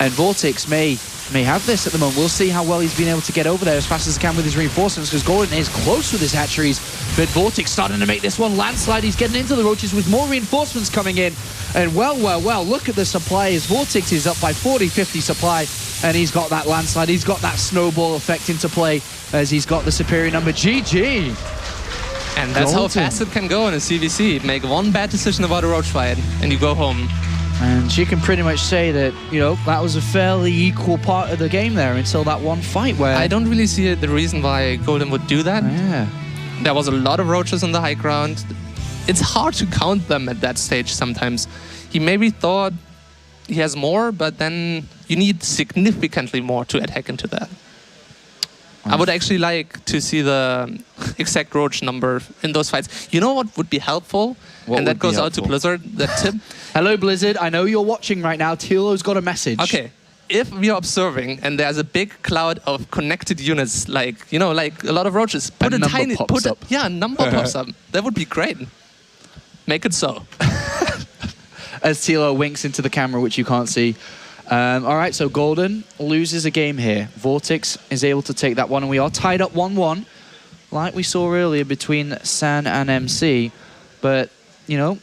And Vortex may have this at the moment. We'll see how well he's been able to get over there as fast as he can with his reinforcements, because Golden is close with his hatcheries. But Vortex starting to make this one landslide. He's getting into the roaches with more reinforcements coming in. And well, look at the supply as Vortex is up by 40-50 supply. And he's got that landslide. He's got that snowball effect into play as he's got the superior number. GG. And that's how fast it can go in a CVC. Make one bad decision about a roach fight, and you go home. And you can pretty much say that, that was a fairly equal part of the game there until that one fight where... I don't really see the reason why Golden would do that. Yeah. There was a lot of roaches on the high ground. It's hard to count them at that stage sometimes. He maybe thought he has more, but then you need significantly more to attack into that. I would actually like to see the exact roach number in those fights. You know what would be helpful? What and would that goes be out to helpful? Blizzard, that tip. Hello, Blizzard. I know you're watching right now. Tilo's got a message. Okay. If we are observing and there's a big cloud of connected units, like, you know, like a lot of roaches, put a number tiny, pops up. yeah, a number pops up. That would be great. Make it so. As Tilo winks into the camera, which you can't see. All right, so Golden loses a game here. VortiX is able to take that one, and we are tied up 1-1, like we saw earlier between San and MC. But, you know,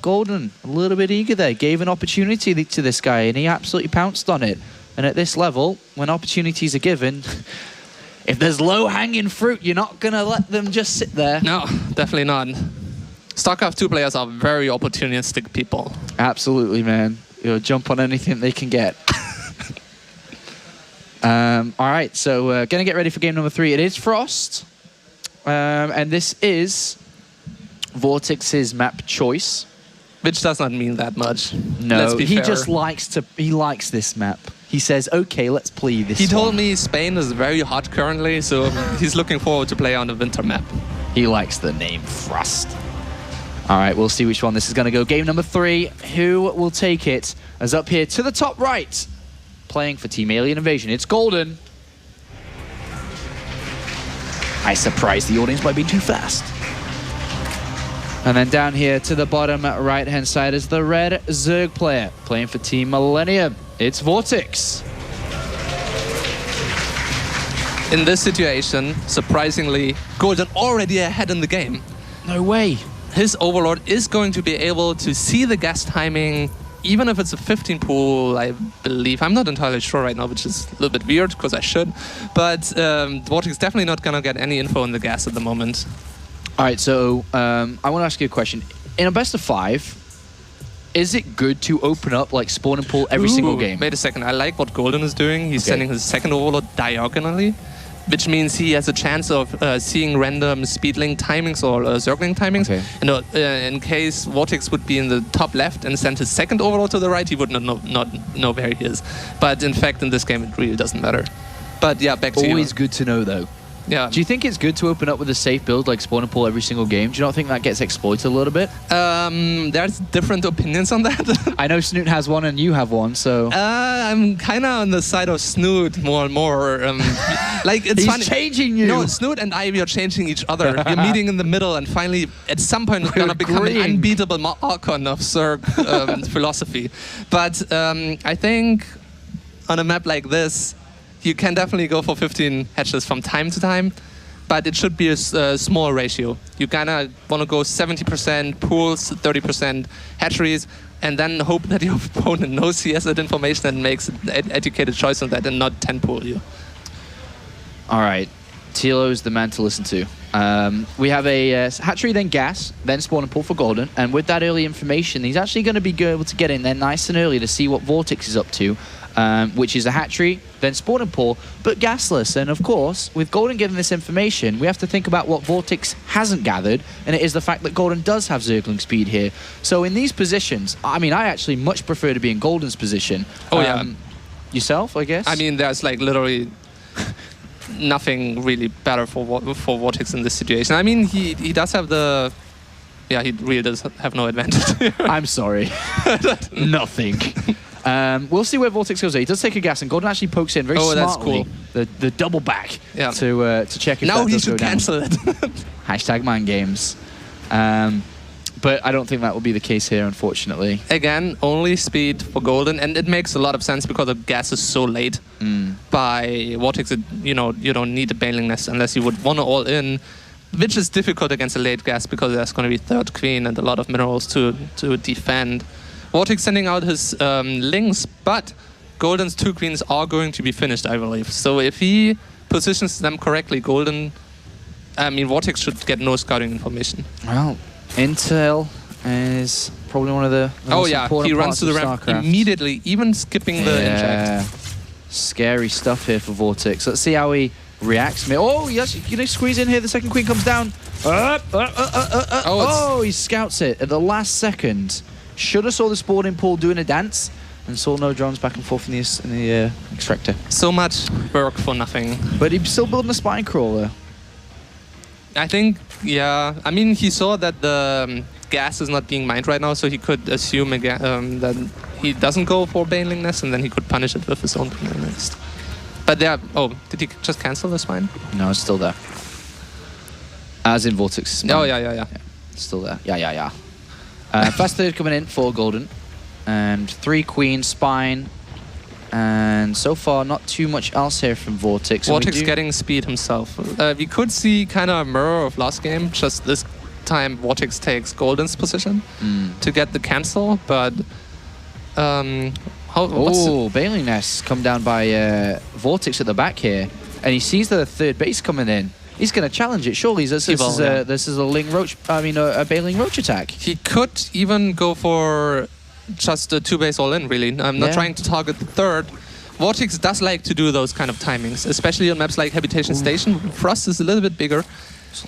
Golden, a little bit eager there, gave an opportunity to this guy, and he absolutely pounced on it. And at this level, when opportunities are given, if there's low-hanging fruit, you're not going to let them just sit there. No, definitely not. StarCraft 2 players are very opportunistic people. Absolutely, man. You'll jump on anything they can get. All right, so going to get ready for game number 3. It is Frost, and this is VortiX's map choice. Which does not mean that much. No, Let's be he fair. just likes this map. He says, okay, let's play this He told one. me Spain is very hot currently, so he's looking forward to play on the winter map. He likes the name Frost. All right, we'll see which one this is going to go. Game number 3, who will take it? As up here to the top right, playing for Team Alien Invasion, it's Golden. I surprised the audience by being too fast. And then down here to the bottom right-hand side is the red Zerg player, playing for Team Millennium. It's VortiX. In this situation, surprisingly, Golden already ahead in the game. No way. His Overlord is going to be able to see the gas timing, even if it's a 15 pool, I believe. I'm not entirely sure right now, which is a little bit weird, because I should. But Vortex definitely not going to get any info on the gas at the moment. All right, so I want to ask you a question. In a best of 5, is it good to open up like spawn and pull every single game? Wait a second, I like what Golden is doing. He's Okay. sending his second Overlord diagonally, which means he has a chance of seeing random speedling timings or circling timings. Okay. And, in case Vortex would be in the top left and send his second Overlord to the right, he would not know where he is. But in fact, in this game, it really doesn't matter. But yeah, back to you. Always good to know, though. Yeah. Do you think it's good to open up with a safe build like spawn and pull every single game? Do you not think that gets exploited a little bit? There's different opinions on that. I know Snoot has one and you have one, so... I'm kind of on the side of Snoot more and more. Like, it's He's funny. changing you. No, Snoot and I, we are changing each other. We're meeting in the middle, and finally, at some point, it's going to become an agreeing. unbeatable Archon of Zerg philosophy. But I think on a map like this, you can definitely go for 15 hatches from time to time, but it should be a small ratio. You kind of want to go 70% pools, 30% hatcheries, and then hope that your opponent knows he has that information and makes an educated choice on that and not 10 pool you. All right. Tilo is the man to listen to. We have a hatchery, then gas, then spawn and pull for Golden. And with that early information, he's actually going to be able to get in there nice and early to see what VortiX is up to, which is a hatchery, then spawn and pull, but gasless. And of course, with Golden given this information, we have to think about what VortiX hasn't gathered, and it is the fact that Golden does have Zergling speed here. So in these positions, I mean, I actually much prefer to be in Golden's position. Oh, yeah. Yourself, I guess? I mean, there's like literally nothing really better for Vortex in this situation. I mean, he does have the... Yeah, he really does have no advantage. I'm sorry. Nothing. We'll see where Vortex goes. He does take a gas, and Golden actually pokes in very smartly. That's cool. The double back Yeah. to check if Now that he does go should down. cancel it. Hashtag mind games. But I don't think that will be the case here, unfortunately. Again, only speed for Golden, and it makes a lot of sense because the gas is so late. By Vortex, you don't need a bailing nest unless you would want to all in, which is difficult against a late gas because there's going to be third queen and a lot of minerals to defend. Vortex sending out his links, but Golden's 2 queens are going to be finished, I believe. So if he positions them correctly, Vortex should get no scouting information. Well, intel is probably one of the most important he runs parts to the of ramp StarCraft. immediately, even skipping the inject. Scary stuff here for VortiX. Let's see how he reacts. Oh, yes, squeeze in here. The second queen comes down. Oh, he scouts it at the last second. Should have saw the spawning pool doing a dance. And saw no drones back and forth in the extractor. So much work for nothing. But he's still building a spine crawler. I think, yeah. I mean, he saw that the gas is not being mined right now, so he could assume again that he doesn't go for Baneling Nest, and then he could punish it with his own Baneling Nest. But there, oh, did he just cancel the spine? No, it's still there. As in Vortex spine. Oh, yeah. It's still there. Yeah. Fast third coming in for Golden. And 3 Queen, Spine. And so far, not too much else here from Vortex. Vortex getting speed himself. We could see kind of a mirror of last game, just this time Vortex takes Golden's position to get the cancel, but... Baneling Nest come down by Vortex at the back here. And he sees the third base coming in. He's going to challenge it, surely. This is a Ling Roach, a Baneling Roach attack. He could even go for just a 2-base all-in, really. I'm not trying to target the third. Vortex does like to do those kind of timings, especially on maps like Habitation Station. Frost is a little bit bigger.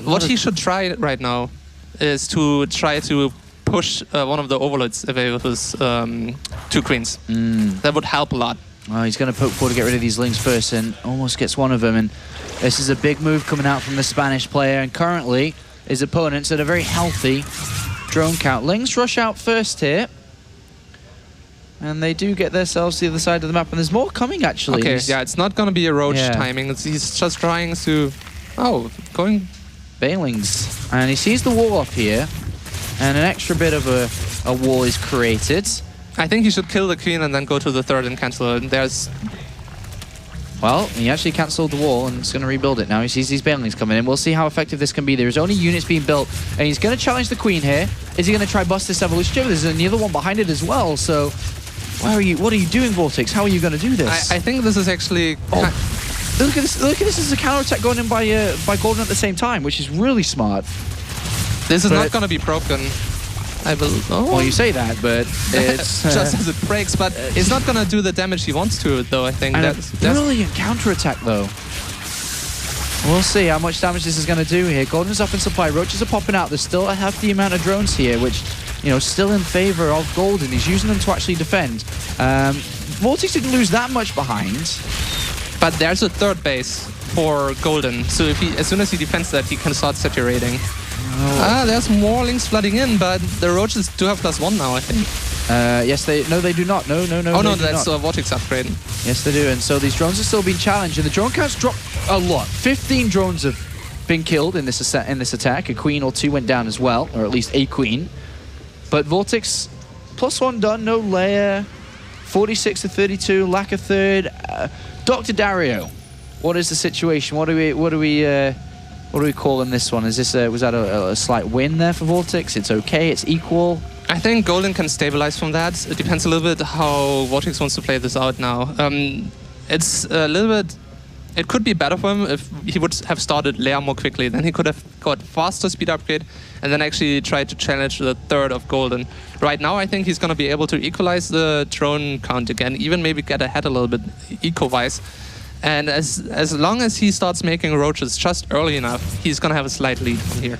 What he should try right now is to try to push one of the Overlords away with his 2 Queens. That would help a lot. Oh, he's going to poke forward to get rid of these Lings first, and almost gets one of them. And this is a big move coming out from the Spanish player, and currently his opponents at a very healthy drone count. Lings rush out first here. And they do get themselves to the other side of the map, and there's more coming, actually. Okay, yeah, it's not going to be a Roach timing. He's just trying to... Oh, going... Banelings. And he sees the wall up here, and an extra bit of a wall is created. I think he should kill the Queen and then go to the third and cancel it. There's... Well, he actually cancelled the wall and is going to rebuild it now. He sees these Banelings coming in. We'll see how effective this can be. There's only units being built, and he's going to challenge the Queen here. Is he going to try bust this Evolution Chamber? There's another one behind it as well, so... What are you doing, Vortex? How are you going to do this? I think this is actually... Look at this! Look at this as a counterattack going in by Golden at the same time, which is really smart. This is not going to be broken. I believe. Well, you say that, but it's just as it breaks. But it's not going to do the damage he wants to, though. I think that's brilliant counterattack, though. We'll see how much damage this is going to do here. Golden's up in supply. Roaches are popping out. There's still a hefty amount of drones here, which, you know, still in favor of Golden. He's using them to actually defend. Vortex didn't lose that much behind. But there's a third base for Golden. So if as soon as he defends that, he can start saturating. There's more Lings flooding in, but the Roaches do have +1 now, I think. Yes, they do not. No. Oh no, that's a Vortex upgrade. Yes, they do. And so these drones are still being challenged, and the drone counts dropped a lot. 15 drones have been killed in this attack. A Queen or 2 went down as well, or at least a Queen. But Vortex +1 done, no layer. 46 to 32, lack a third. Dr. Dario, what is the situation? What do we call in this one? Is this was that a slight win there for Vortex? It's okay. It's equal. I think Golden can stabilize from that. It depends a little bit how Vortex wants to play this out now. It's a little bit... It could be better for him if he would have started layer more quickly. Then he could have got faster speed upgrade and then actually tried to challenge the third of Golden. Right now, I think he's going to be able to equalize the drone count again, even maybe get ahead a little bit eco-wise. And as long as he starts making Roaches just early enough, he's going to have a slight lead from here.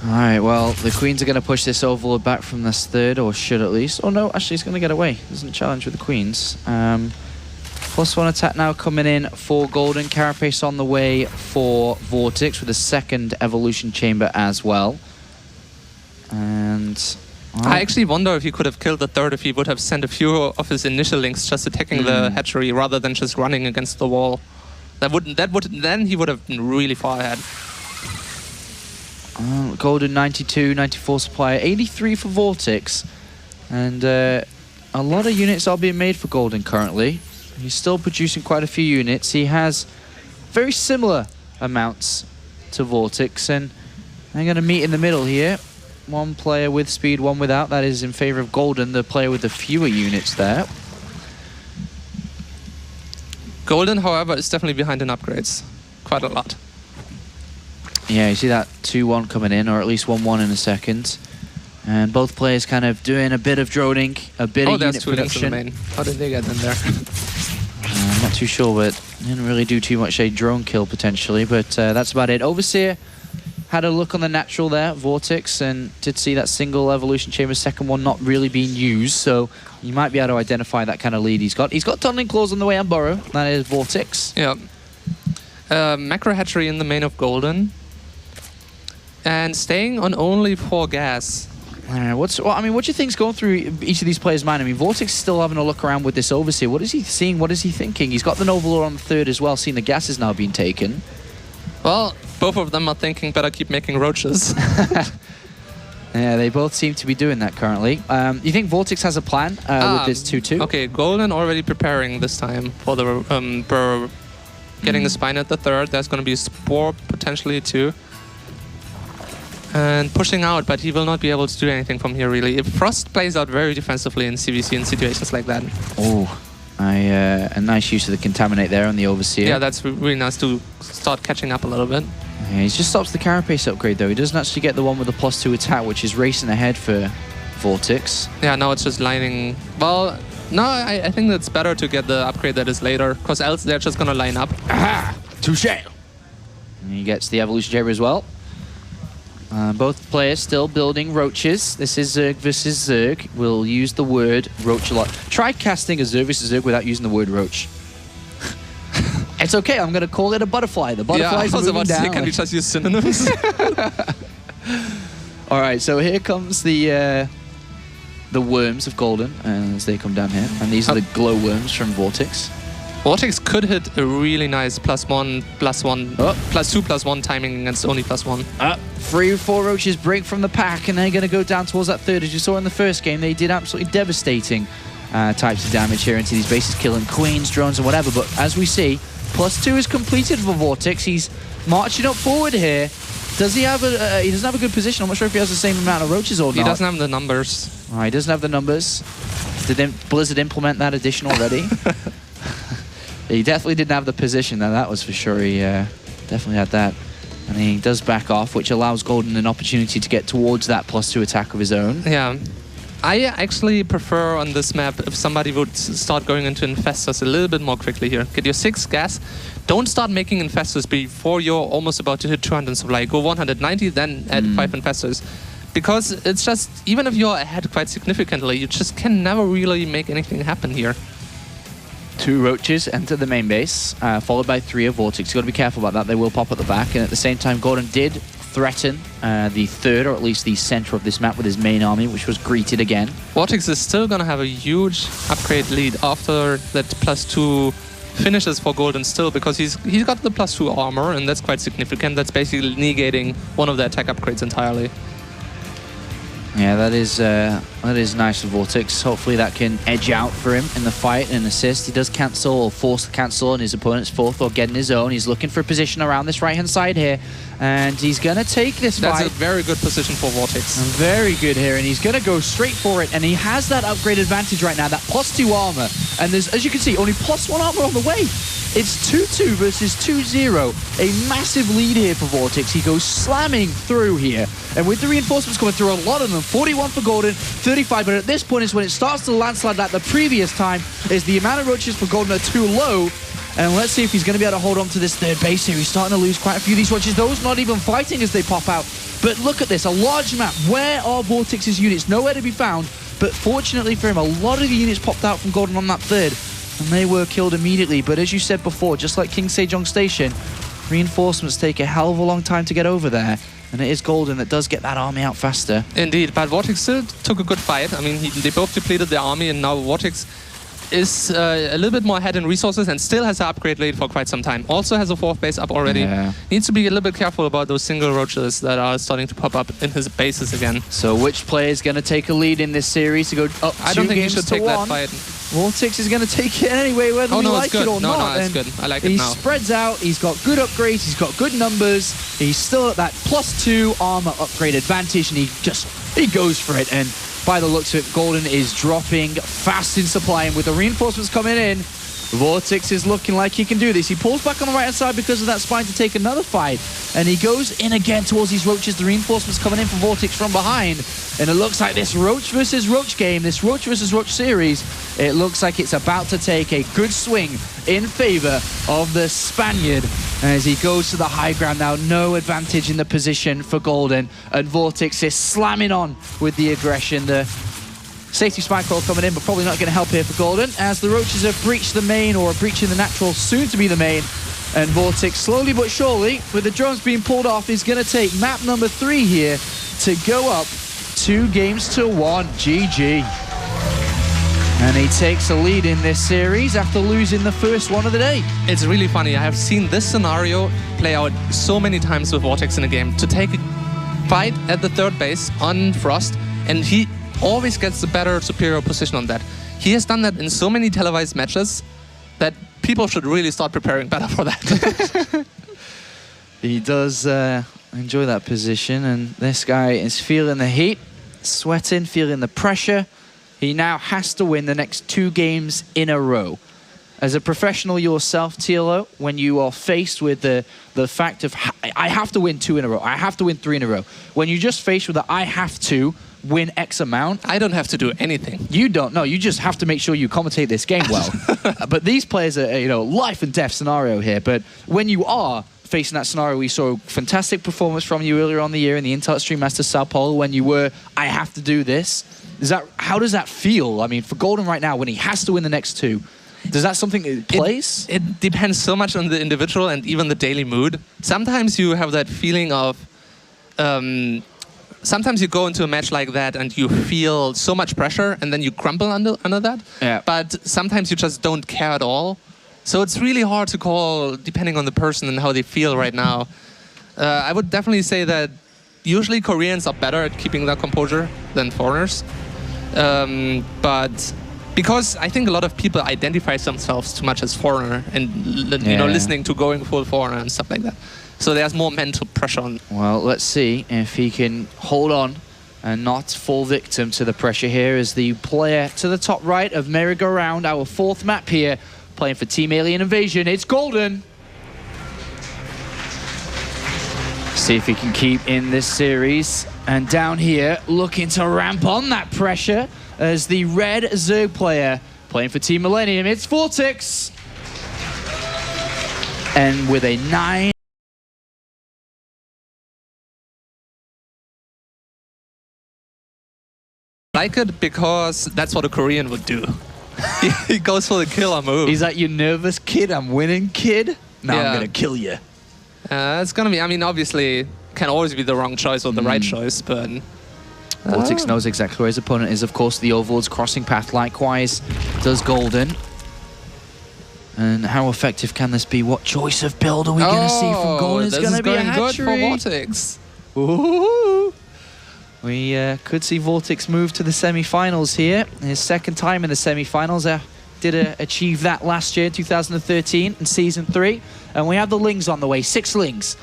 All right, well, the Queens are going to push this Overlord back from this third, or should at least. Oh no, actually he's going to get away. Doesn't challenge with the Queens. +1 attack now coming in for Golden. Carapace on the way for Vortex with a second Evolution Chamber as well. And... I actually wonder if he could have killed the third if he would have sent a few of his initial Lings just attacking the hatchery rather than just running against the wall. Then he would have been really far ahead. Golden 92, 94 supply, 83 for Vortex. And a lot of units are being made for Golden currently. He's still producing quite a few units. He has very similar amounts to Vortex, and I'm going to meet in the middle here. One player with speed, one without. That is in favor of Golden, the player with the fewer units there. Golden, however, is definitely behind in upgrades. Quite a lot. Yeah, you see that 2-1 coming in, or at least 1-1 in a second. And both players kind of doing a bit of droning, a bit of unit production. Main. How did they get in there? I'm not too sure, but didn't really do too much a drone kill potentially, but that's about it. Overseer had a look on the natural there, VortiX, and did see that single evolution chamber, second one not really being used, so you might be able to identify that kind of lead he's got. He's got Tunneling Claws on the way on Burrow, that is VortiX. Yeah. Macro Hatchery in the main of Golden. And staying on only 4 gas. What do you think's going through each of these players' mind? I mean, VortiX is still having a look around with this Overseer. What is he seeing? What is he thinking? He's got the Nova Lord on the 3rd as well, seeing the gas is now being taken. Well, both of them are thinking better keep making roaches. Yeah, they both seem to be doing that currently. You think VortiX has a plan with this 2-2? Okay, Golden already preparing this time for the Burrow. Getting the Spine at the 3rd. There's going to be a Spore potentially too. And pushing out, but he will not be able to do anything from here really. If Frost plays out very defensively in CVC in situations like that. Oh, a nice use of the Contaminate there on the Overseer. Yeah, that's really nice to start catching up a little bit. Yeah, he just stops the Carapace upgrade though. He doesn't actually get the one with the +2 attack, which is racing ahead for VortiX. Yeah, now it's just lining. Well, no, I think it's better to get the upgrade that is later, because else they're just going to line up. Aha! Touche! And he gets the Evolution Chamber as well. Both players still building roaches. This is Zerg versus Zerg. We'll use the word roach a lot. Try casting a Zerg versus Zerg without using the word roach. It's okay, I'm going to call it a butterfly. The butterflies are moving down. Can we just use synonyms? All right, so here comes the worms of Golden as they come down here. And these are the glow worms from VortiX. Vortex could hit a really nice +1, +1, +2, +1 timing against only +1. 3 or 4 roaches break from the pack, and they're going to go down towards that 3rd. As you saw in the first game, they did absolutely devastating types of damage here into these bases, killing queens, drones, and whatever. But as we see, +2 is completed for VortiX. He's marching up forward here. Does he have a? He doesn't have a good position. I'm not sure if he has the same amount of roaches or not. He doesn't have the numbers. Oh, he doesn't have the numbers. Did Blizzard implement that addition already? He definitely didn't have the position, though, that was for sure. He definitely had that. And he does back off, which allows Golden an opportunity to get towards that +2 attack of his own. Yeah. I actually prefer on this map if somebody would start going into Infestors a little bit more quickly here. Get your 6 gas. Don't start making Infestors before you're almost about to hit 200 supply. Go 190, then add 5 Infestors. Because it's just, even if you're ahead quite significantly, you just can never really make anything happen here. 2 roaches enter the main base, followed by 3 of VortiX. You've got to be careful about that. They will pop at the back. And at the same time, Golden did threaten the 3rd, or at least the center of this map with his main army, which was greeted again. Vortex is still going to have a huge upgrade lead after that +2 finishes for Golden still, because he's got the +2 armor, and that's quite significant. That's basically negating one of the attack upgrades entirely. Yeah, that is nice for VortiX. Hopefully that can edge out for him in the fight and assist. He does cancel or force the cancel on his opponent's 4th or getting his own. He's looking for a position around this right-hand side here, and he's going to take this fight. That's a very good position for VortiX. Very good here, and he's going to go straight for it, and he has that upgrade advantage right now, that +2 armor. And there's, as you can see, only +1 armor on the way. It's 2-2 versus 2-0. A massive lead here for VortiX. He goes slamming through here. And with the reinforcements coming through, a lot of them. 41 for Golden, 35. But at this point is when it starts to landslide like the previous time, is the amount of roaches for Golden are too low. And let's see if he's going to be able to hold on to this 3rd base here. He's starting to lose quite a few of these roaches. Those not even fighting as they pop out. But look at this, a large map. Where are VortiX's units? Nowhere to be found. But fortunately for him, a lot of the units popped out from Golden on that 3rd. And they were killed immediately. But as you said before, just like King Sejong Station, reinforcements take a hell of a long time to get over there. And it is Golden that does get that army out faster. Indeed, but VortiX still took a good fight. I mean, they both depleted their army, and now VortiX is a little bit more ahead in resources and still has an upgrade lead for quite some time. Also has a 4th base up already. Yeah. Needs to be a little bit careful about those single roaches that are starting to pop up in his bases again. So which player is going to take a lead in this series to go up I don't think he should take that fight. VortiX is going to take it anyway, whether we like it or not. No, it's good. I like it now. He spreads out, he's got good upgrades, he's got good numbers, he's still at that +2 armor upgrade advantage, and he goes for it. And by the looks of it, Golden is dropping fast in supply, and with the reinforcements coming in, Vortex is looking like he can do this. He pulls back on the right-hand side because of that spine to take another fight. And he goes in again towards these roaches. The reinforcements coming in for Vortex from behind. And it looks like this Roach versus Roach game, this Roach versus Roach series, it looks like it's about to take a good swing in favor of the Spaniard as he goes to the high ground now. No advantage in the position for Golden. And Vortex is slamming on with the aggression. The safety spike roll coming in, but probably not going to help here for Golden as the Roaches have breached the main, or are breaching the natural, soon to be the main. And Vortex, slowly but surely, with the drones being pulled off, is going to take map number 3 here to go up 2-1. GG. And he takes a lead in this series after losing the first one of the day. It's really funny. I have seen this scenario play out so many times with Vortex in a game. To take a fight at the third base on Frost, and he always gets the better, superior position on that. He has done that in so many televised matches that people should really start preparing better for that. He does enjoy that position, and this guy is feeling the heat, sweating, feeling the pressure. He now has to win the next 2 games in a row. As a professional yourself, TLO, when you are faced with the fact of, I have to win 2 in a row, I have to win 3 in a row, when you're just faced with the I have to win X amount. I don't have to do anything. You don't. No, you just have to make sure you commentate this game well. But these players are, you know, life and death scenario here. But when you are facing that scenario, we saw a fantastic performance from you earlier on the year in the Intel Extreme Masters Sao Paulo when you were, I have to do this. How does that feel? I mean, for Golden right now, when he has to win the next 2, does that something that plays? It depends so much on the individual and even the daily mood. Sometimes you have that feeling of, sometimes you go into a match like that and you feel so much pressure and then you crumble under that. Yeah. But sometimes you just don't care at all. So it's really hard to call depending on the person and how they feel right now. I would definitely say that usually Koreans are better at keeping their composure than foreigners. But because I think a lot of people identify themselves too much as foreigner and you know, listening to going full foreigner and stuff like that. So there's more mental pressure on. Well, let's see if he can hold on and not fall victim to the pressure here as the player to the top right of Merry-Go-Round, our 4th map here, playing for Team Alien Invasion. It's Golden. See if he can keep in this series. And down here, looking to ramp on that pressure as the red Zerg player playing for Team Millennium. It's VortiX. And with a 9. I like it because that's what a Korean would do. He goes for the killer move. He's like, you nervous kid? I'm winning, kid. Now I'm gonna kill you. It's gonna be, I mean, obviously, can always be the wrong choice or the right choice, but... Vortex knows exactly where his opponent is. Of course, the Overlord's crossing path. Likewise does Golden. And how effective can this be? What choice of build are we going to see from Golden? It's going to be a hatchery. Good for Vortex. Ooh. We could see Vortex move to the semi-finals here. His 2nd time in the semi-finals. Did achieve that last year, 2013, in Season 3. And we have the Lings on the way, 6 Lings.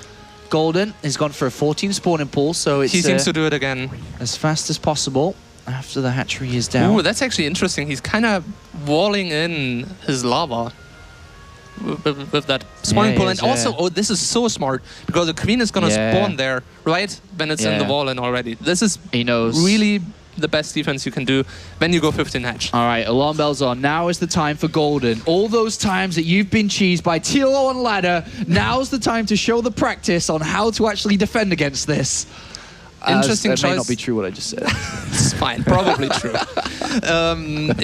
Golden has gone for a 14 spawning pool, so it's... He seems to do it again. As fast as possible after the hatchery is down. Ooh, that's actually interesting. He's kind of walling in his lava with that spawning pool. And also, oh, this is so smart, because the queen is going to spawn there, right? When it's in the wall in already. This is really the best defense you can do when you go 15 hatch. All right, alarm bells on. Now is the time for Golden. All those times that you've been cheesed by TLO on ladder, now's the time to show the practice on how to actually defend against this. Interesting choice. That may not be true what I just said. It's fine, probably true.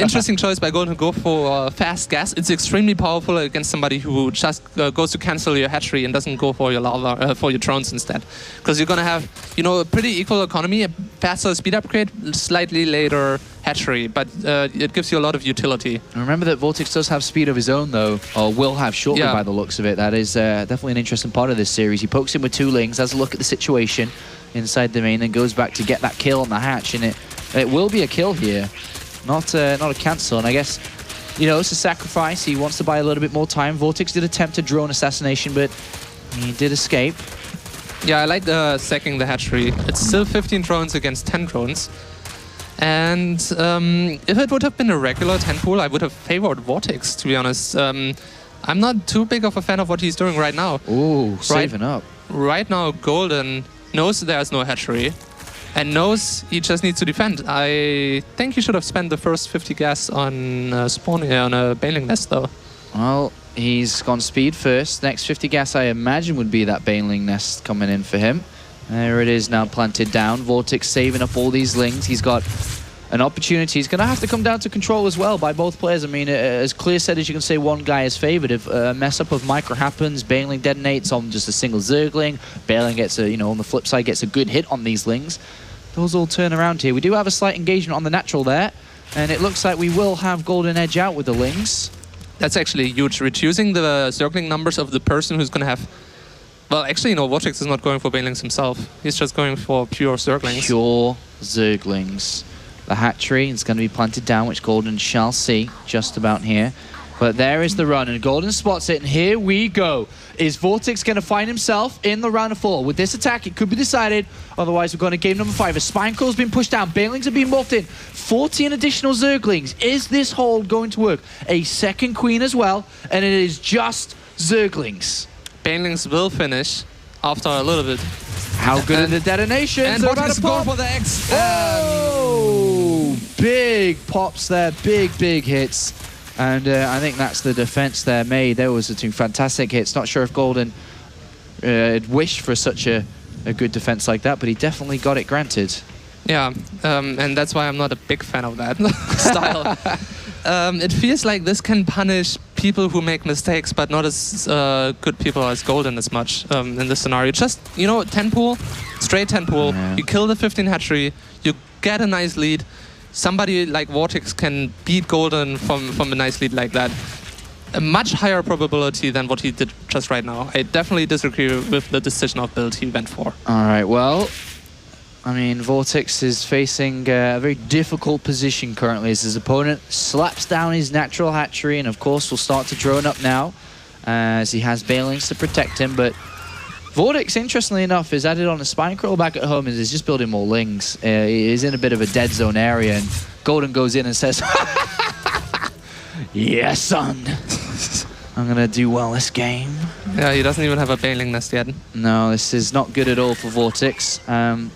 Interesting choice by Golden to go for fast gas. It's extremely powerful against somebody who just goes to cancel your hatchery and doesn't go for your lava, for your drones instead. Because you're gonna have, you know, a pretty equal economy, a faster speed upgrade, slightly later hatchery, but it gives you a lot of utility. And remember that Vortex does have speed of his own, though, or will have shortly by the looks of it. That is definitely an interesting part of this series. He pokes in with 2 Lings, has a look at the situation inside the main, and goes back to get that kill on the hatch, and it will be a kill here, not a cancel. And I guess, you know, it's a sacrifice. He wants to buy a little bit more time. Vortex did attempt a drone assassination, but he did escape. Yeah, I like sacking the hatchery. It's still 15 drones against 10 drones. And if it would have been a regular 10 pool, I would have favored VortiX, to be honest. I'm not too big of a fan of what he's doing right now. Ooh, saving up. Right now, Golden knows there's no hatchery and knows he just needs to defend. I think he should have spent the first 50 gas on on a Baneling Nest, though. Well, he's gone speed first. Next 50 gas, I imagine, would be that Baneling Nest coming in for him. There it is now planted down. VortiX saving up all these lings. He's got an opportunity. He's going to have to come down to control as well by both players. I mean, as clear said as you can say, one guy is favored. If a mess up of micro happens, Baneling detonates on just a single Zergling. Baneling gets a, on the flip side, gets a good hit on these lings. Those all turn around here. We do have a slight engagement on the natural there, and it looks like we will have Golden edge out with the lings. That's actually huge. Reducing the Zergling numbers of the person who's going to have... Well, actually, VortiX is not going for Banelings himself. He's just going for pure Zerglings. Pure Zerglings. The hatchery is going to be planted down, which Golden shall see just about here. But there is the run, and Golden spots it, and here we go. Is VortiX going to find himself in the round of 4? With this attack, it could be decided. Otherwise, we're going to game number 5. A Spinecrawl's been pushed down. Banelings are being morphed in. 14 additional Zerglings. Is this hold going to work? A second Queen as well, and it is just Zerglings. Banelings will finish after a little bit. How good are the detonations? And VortiX going for the X. Oh, big pops there, big hits. And I think that's the defense there made. There was two fantastic hits. Not sure if Golden had wished for such a good defense like that, but he definitely got it granted. Yeah, and that's why I'm not a big fan of that style. It feels like this can punish people who make mistakes, but not as good people as Golden as much in this scenario. Just, 10 pool, straight 10 pool, you kill the 15 hatchery, you get a nice lead. Somebody like VortiX can beat Golden from a nice lead like that. A much higher probability than what he did just right now. I definitely disagree with the decision of build he went for. All right, well, I mean, VortiX is facing a very difficult position currently as his opponent slaps down his natural hatchery, and of course will start to drone up now as he has Banelings to protect him. But VortiX, interestingly enough, is added on a Spinecrawl back at home and is just building more lings. He's in a bit of a dead zone area, and Golden goes in and says, "Yeah, son, I'm gonna do well this game." Yeah, he doesn't even have a Baneling Nest yet. No, this is not good at all for VortiX.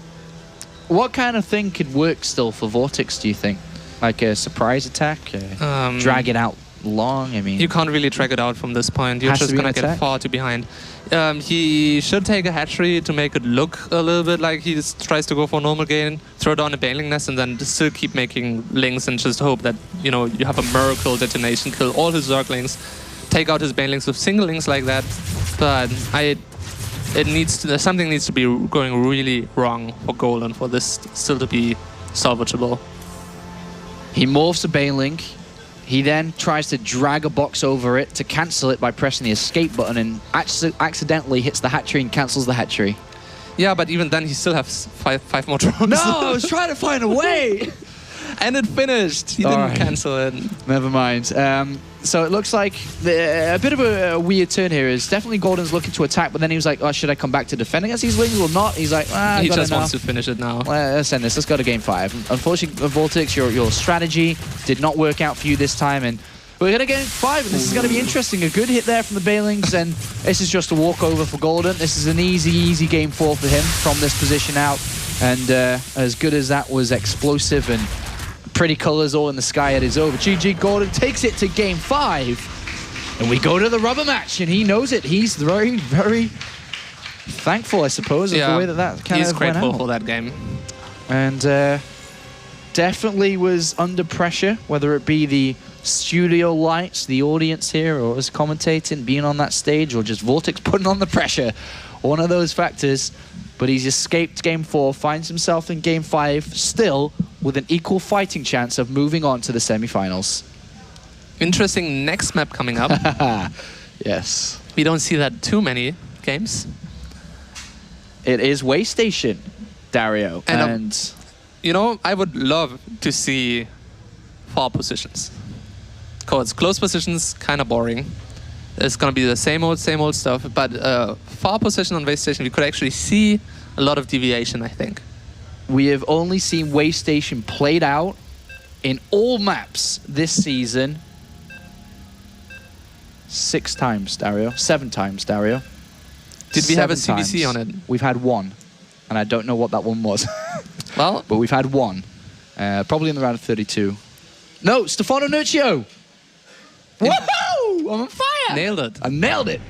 What kind of thing could work still for VortiX, do you think? Like a surprise attack? Drag it out long? I mean, you can't really drag it out from this point. You're just going to get far too behind. He should take a hatchery to make it look a little bit like he tries to go for normal gain, throw down a Baneling Nest, and then still keep making lings and just hope that, you have a miracle detonation, kill all his Zerglings, take out his Banelings with single lings like that. But something needs to be going really wrong for Golden for this still to be salvageable. He morphs a Baneling. He then tries to drag a box over it to cancel it by pressing the escape button, and accidentally hits the hatchery and cancels the hatchery. Yeah, but even then he still has five more drones. No, I was trying to find a way. And it finished. He didn't cancel it. Never mind. So it looks like a bit of a weird turn here. Is definitely Golden's looking to attack, but then he was like, "Oh, should I come back to defend against these lings or not?" He's like, he just wants to finish it now. Let's end this. Let's go to game 5. Unfortunately, VortiX, your strategy did not work out for you this time, and we're going to game 5, and this is going to be interesting. A good hit there from the Banelings, and this is just a walkover for Golden. This is an easy game 4 for him from this position out, and as good as that was explosive and pretty colors all in the sky, it is over. GG, Golden takes it to game 5. And we go to the rubber match, and he knows it. He's very thankful, I suppose, of the way that kind of went out. He's grateful for that game. And definitely was under pressure, whether it be the studio lights, the audience here, or us commentating, being on that stage, or just VortiX putting on the pressure. One of those factors. But he's escaped game 4, finds himself in game 5, still with an equal fighting chance of moving on to the semifinals. Interesting next map coming up. Yes. We don't see that too many games. It is Way Station, Dario. And I would love to see far positions. Because close positions, kind of boring. It's going to be the same old stuff, but far position on Way Station, we could actually see a lot of deviation, I think. we have only seen Waste Station played out in all maps this season 6 times, Dario. 7 times, Dario. Did we have a 7 CBC times. on it? We've had 1, and I don't know what that one was. Well, but we've had 1, probably in the round of 32. No, Stefano Nuccio. Woohoo! I'm on fire. Nailed it. I nailed it.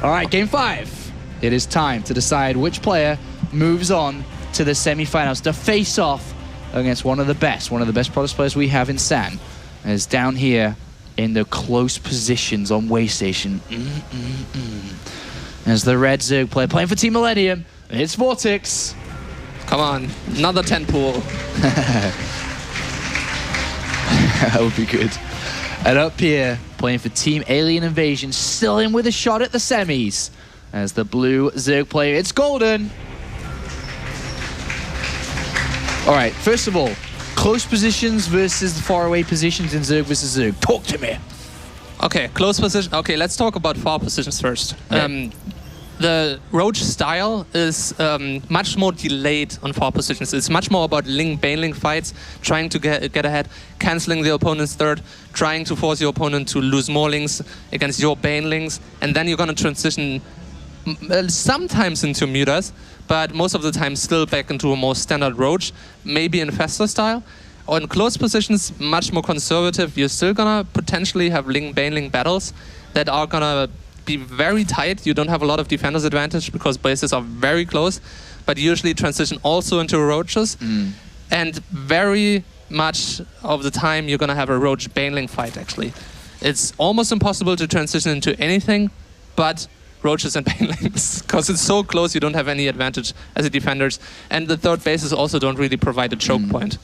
All right, game 5. It is time to decide which player moves on to the semifinals to face off against one of the best product players we have in SAN, is down here in the close positions on Waste Station. As the red Zerg player playing for Team Millennium, it's VortiX. Come on, another 10 pool. That would be good. And up here, playing for Team Alien Invasion, still in with a shot at the semis. As the blue Zerg player, it's Golden. All right, first of all, close positions versus the faraway positions in Zerg versus Zerg. Talk to me. Okay, close position. Okay, let's talk about far positions first. Right. The Roach style is much more delayed on far positions. It's much more about Ling-Baneling fights, trying to get ahead, cancelling the opponent's third, trying to force your opponent to lose more links against your Banelings, and then you're going to transition sometimes into Mutas, but most of the time still back into a more standard Roach, maybe Infestor style. On close positions, much more conservative. You're still going to potentially have Ling-Baneling battles that are going to be very tight. You don't have a lot of defender's advantage because bases are very close, but usually transition also into Roaches. And very much of the time you're going to have a Roach Baneling fight, actually. It's almost impossible to transition into anything but Roaches and Banelings because it's so close you don't have any advantage as a defenders. And the third bases also don't really provide a choke point.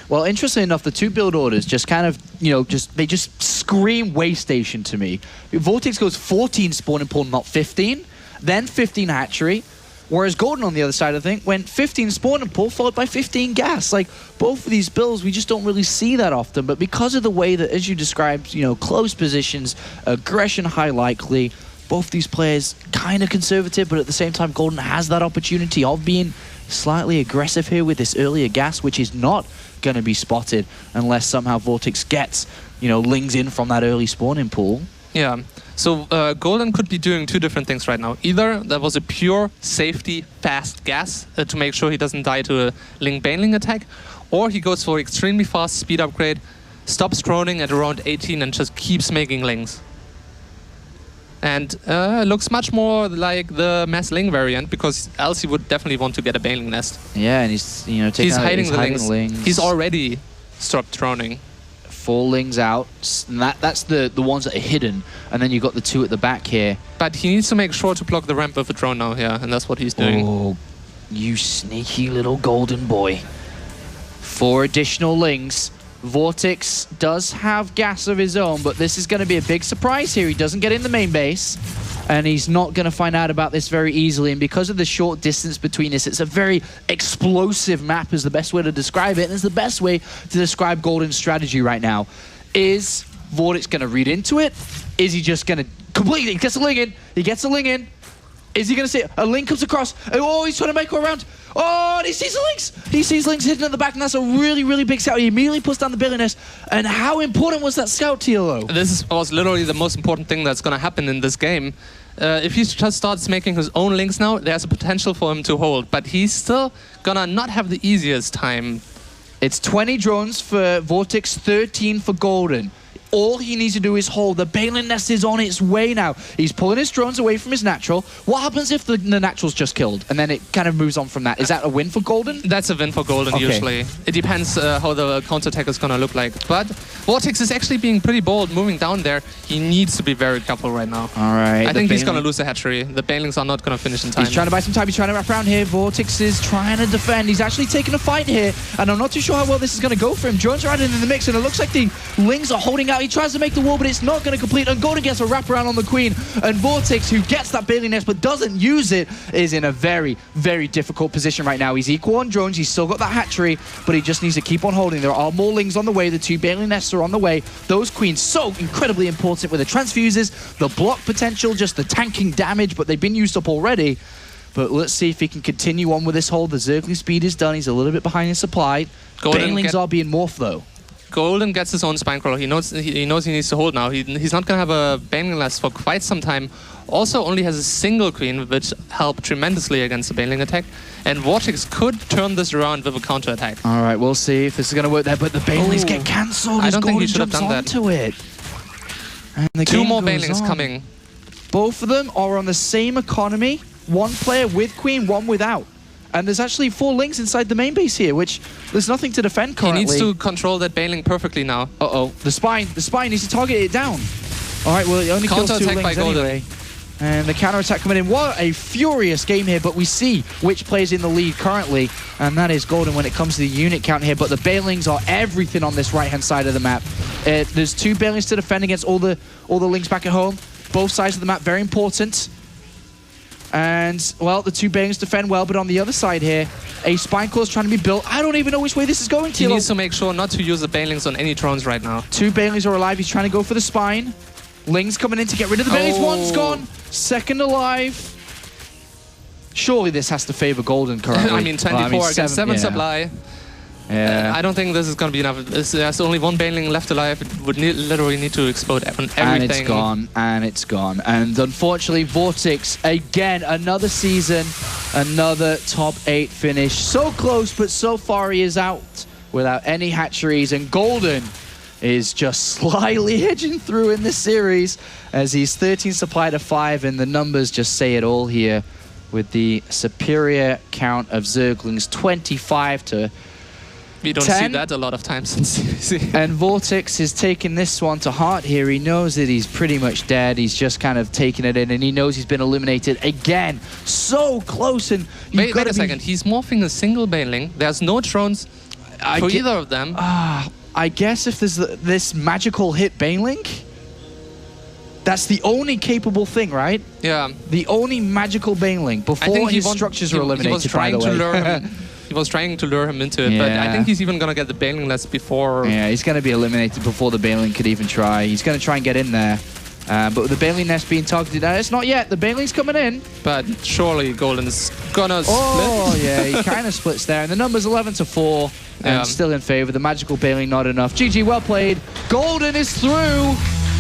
Well, interesting enough, the 2 build orders just kind of, they just scream Waste Station to me. VortiX goes 14 spawn and pull, not 15, then 15 hatchery, whereas Golden on the other side, I think, went 15 spawn and pull, followed by 15 gas. Like, both of these builds, we just don't really see that often, but because of the way that, as you described, close positions, aggression high likely, both these players kind of conservative, but at the same time, Golden has that opportunity of being slightly aggressive here with this earlier gas, which is not going to be spotted unless somehow VortiX gets, lings in from that early spawning pool. Yeah, so Golden could be doing 2 different things right now. Either that was a pure safety fast gas to make sure he doesn't die to a Ling-Baneling attack, or he goes for extremely fast speed upgrade, stops droning at around 18 and just keeps making lings. And looks much more like the Mass Ling variant, because else he would definitely want to get a Baneling nest. Yeah, and he's he's hiding the lings. He's already stopped droning. 4 lings out, and that's the ones that are hidden, and then you've got the 2 at the back here. But he needs to make sure to block the ramp with a drone now, and that's what he's doing. Oh, you sneaky little Golden boy. 4 additional lings. VortiX does have gas of his own, but this is going to be a big surprise here. He doesn't get in the main base, and he's not going to find out about this very easily. And because of the short distance between us, it's a very explosive map is the best way to describe it, and it's the best way to describe Golden's strategy right now. Is VortiX going to read into it? Is he just going to completely... He gets a ling in. He gets a ling in. Is he going to say... A ling comes across. Oh, he's trying to make her around. Oh, and he sees the links. He sees links hidden at the back, and that's a really, really big scout. He immediately puts down the Baneling nest. And how important was that scout, TLO? This was literally the most important thing that's going to happen in this game. If he just starts making his own links now, there's a potential for him to hold. But he's still going to not have the easiest time. It's 20 drones for VortiX, 13 for Golden. All he needs to do is hold. The Baneling nest is on its way now. He's pulling his drones away from his natural. What happens if the natural's just killed? And then it kind of moves on from that. Is that a win for Golden? That's a win for Golden, usually. It depends how the counterattack is going to look like. But VortiX is actually being pretty bold, moving down there. He needs to be very careful right now. All right. I think he's going to lose the hatchery. The Banelings are not going to finish in time. He's trying to buy some time. He's trying to wrap around here. VortiX is trying to defend. He's actually taking a fight here. And I'm not too sure how well this is going to go for him. Drones are added in the mix, and it looks like the Lings are holding out. He tries to make the wall, but it's not going to complete. And Golden gets a wraparound on the Queen. And VortiX, who gets that Baneling nest but doesn't use it, is in a very, very difficult position right now. He's equal on drones. He's still got that hatchery, but he just needs to keep on holding. There are more Lings on the way. The 2 Baneling nests are on the way. Those Queens so incredibly important with the transfuses, the block potential, just the tanking damage, but they've been used up already. But let's see if he can continue on with this hold. The Zergling speed is done. He's a little bit behind in supply. Banelings are being morphed, though. Golden gets his own spine crawler. He knows he needs to hold now. He's not going to have a Baneling last for quite some time. Also only has a single queen, which helped tremendously against the Baneling attack. And Vortex could turn this around with a counter attack. All right, we'll see if this is going to work there. But the Banelings get cancelled. I don't think he Golden should have jumps done that. onto it. And the Two game more goes Banelings on. coming. Both of them are on the same economy. One player with queen, one without. And there's actually 4 links inside the main base here, which there's nothing to defend currently. He needs to control that Baneling perfectly now. Uh-oh. The spine needs to target it down. All right, well, it only kills 2 Counter-attack by links Golden. anyway. And the counter-attack coming in. What a furious game here, but we see which player's in the lead currently, and that is Golden when it comes to the unit count here. But the Banelings are everything on this right-hand side of the map. There's 2 Banelings to defend against all the links back at home. Both sides of the map, very important. And, well, the 2 Banelings defend well, but on the other side here, a Spine Claw is trying to be built. I don't even know which way this is going, He Tilo. needs to make sure not to use the Banelings on any drones right now. 2 Banelings are alive. He's trying to go for the spine. Ling's coming in to get rid of the Banelings. One's gone. Second alive. Surely this has to favor Golden currently. I mean, 24 against 7 supply. Yeah. I don't think this is going to be enough. There's only 1 Baneling left alive. It would literally need to explode on everything. And it's gone, and it's gone. And unfortunately, Vortex, again, another season, another top 8 finish. So close, but so far he is out without any hatcheries. And Golden is just slyly edging through in this series as he's 13 supply to 5, and the numbers just say it all here with the superior count of Zerglings, 25 to We don't 10. see that a lot of times in CVC. And Vortex is taking this one to heart here. He knows that he's pretty much dead. He's just kind of taking it in, and he knows he's been eliminated again. So close, and Wait a second. He's morphing a single Baneling. There's no drones for either of them. I guess if there's this magical hit Baneling, that's the only capable thing, right? Yeah. The only magical Baneling before his structures were eliminated, by the way. He was trying to lure him into it, but I think he's even going to get the Baneling less before... Yeah, he's going to be eliminated before the Baneling could even try. He's going to try and get in there. But with the Baneling nest being targeted, it's not yet. The Baneling's coming in. But surely Golden's gonna split. Oh, yeah, he kind of splits there. And the number's 11 to 4, and still in favor. The magical Baneling not enough. GG, well played. Golden is through.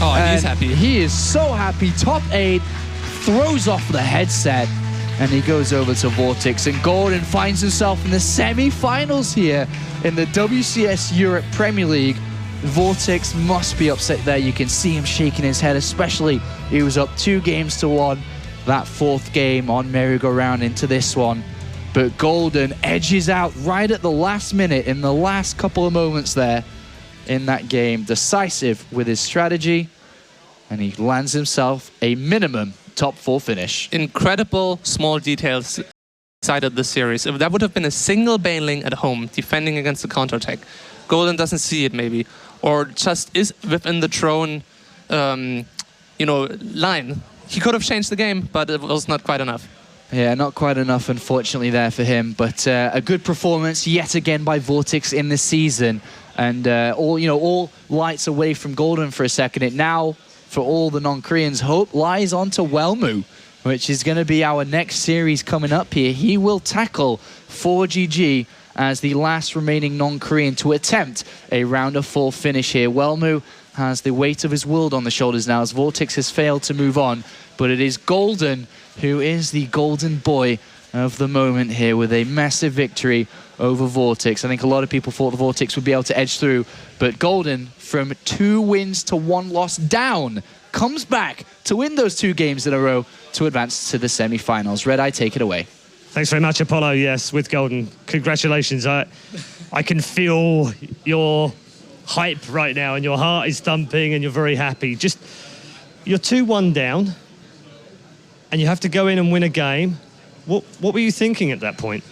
Oh, and he's happy. He is so happy. Top 8, throws off the headset, and he goes over to Vortex. And Golden finds himself in the semi-finals here in the WCS Europe Premier League. Vortex must be upset there. You can see him shaking his head, especially he was up 2 games to 1 that 4th game on merry-go-round into this one. But Golden edges out right at the last minute, in the last couple of moments there in that game. Decisive with his strategy, and he lands himself a minimum top 4 finish. Incredible small details decided this series. If that would have been a single Baneling at home defending against the counterattack, Golden doesn't see it maybe, or just is within the drone, line. He could have changed the game, but it was not quite enough. Yeah, not quite enough, unfortunately, there for him. But a good performance yet again by Vortex in this season, and all lights away from Golden for a second. It now, for all the non-Koreans, hope lies onto Welmu, which is going to be our next series coming up here. He will tackle 4GG as the last remaining non-Korean to attempt a round of 4 finish here. Welmu has the weight of his world on the shoulders now as Vortex has failed to move on, but it is Golden who is the golden boy of the moment here with a massive victory over Vortex. I think a lot of people thought the Vortex would be able to edge through, but Golden, from 2 wins to 1 loss down, comes back to win those 2 games in a row to advance to the semi-finals. Red Eye, take it away. Thanks very much, Apollo. Yes, with Golden. Congratulations. I can feel your hype right now, and your heart is thumping, and you're very happy. Just, you're 2-1 down, and you have to go in and win a game. What were you thinking at that point?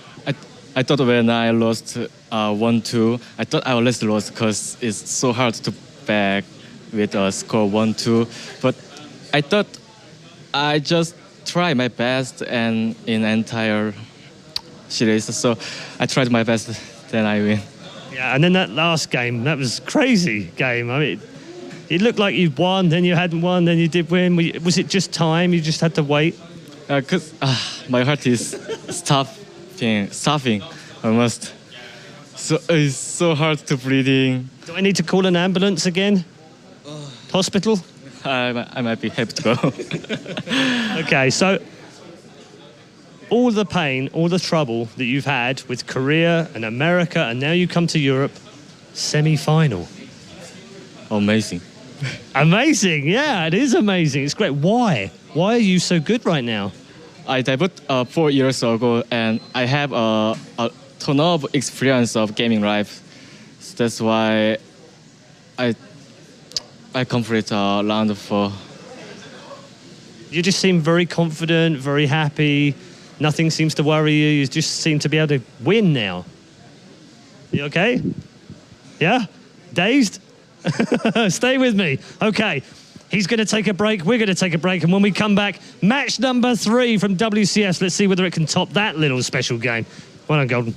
I thought when I lost 1-2, I thought I always lost because it's so hard to back with a score 1-2. But I thought I just try my best and in entire series. So I tried my best, then I win. Yeah, and then that last game, that was a crazy game. I mean, it looked like you'd won, then you hadn't won, then you did win. Was it just time? You just had to wait? Because my heart is stopping almost. So it's so hard to breathing. Do I need to call an ambulance again? Hospital? I might be happy to go. Okay, so all the pain, all the trouble that you've had with Korea and America, and now you come to Europe, semi-final. Amazing. Amazing, yeah, it is amazing. It's great. Why? Why are you so good right now? I debuted 4 years ago, and I have a ton of experience of gaming life. So that's why I complete round 4. You just seem very confident, very happy. Nothing seems to worry you. You just seem to be able to win now. You okay? Yeah? Dazed? Stay with me. Okay. He's going to take a break. We're going to take a break. And when we come back, match number 3 from WCS. Let's see whether it can top that little special game. Well done, Golden.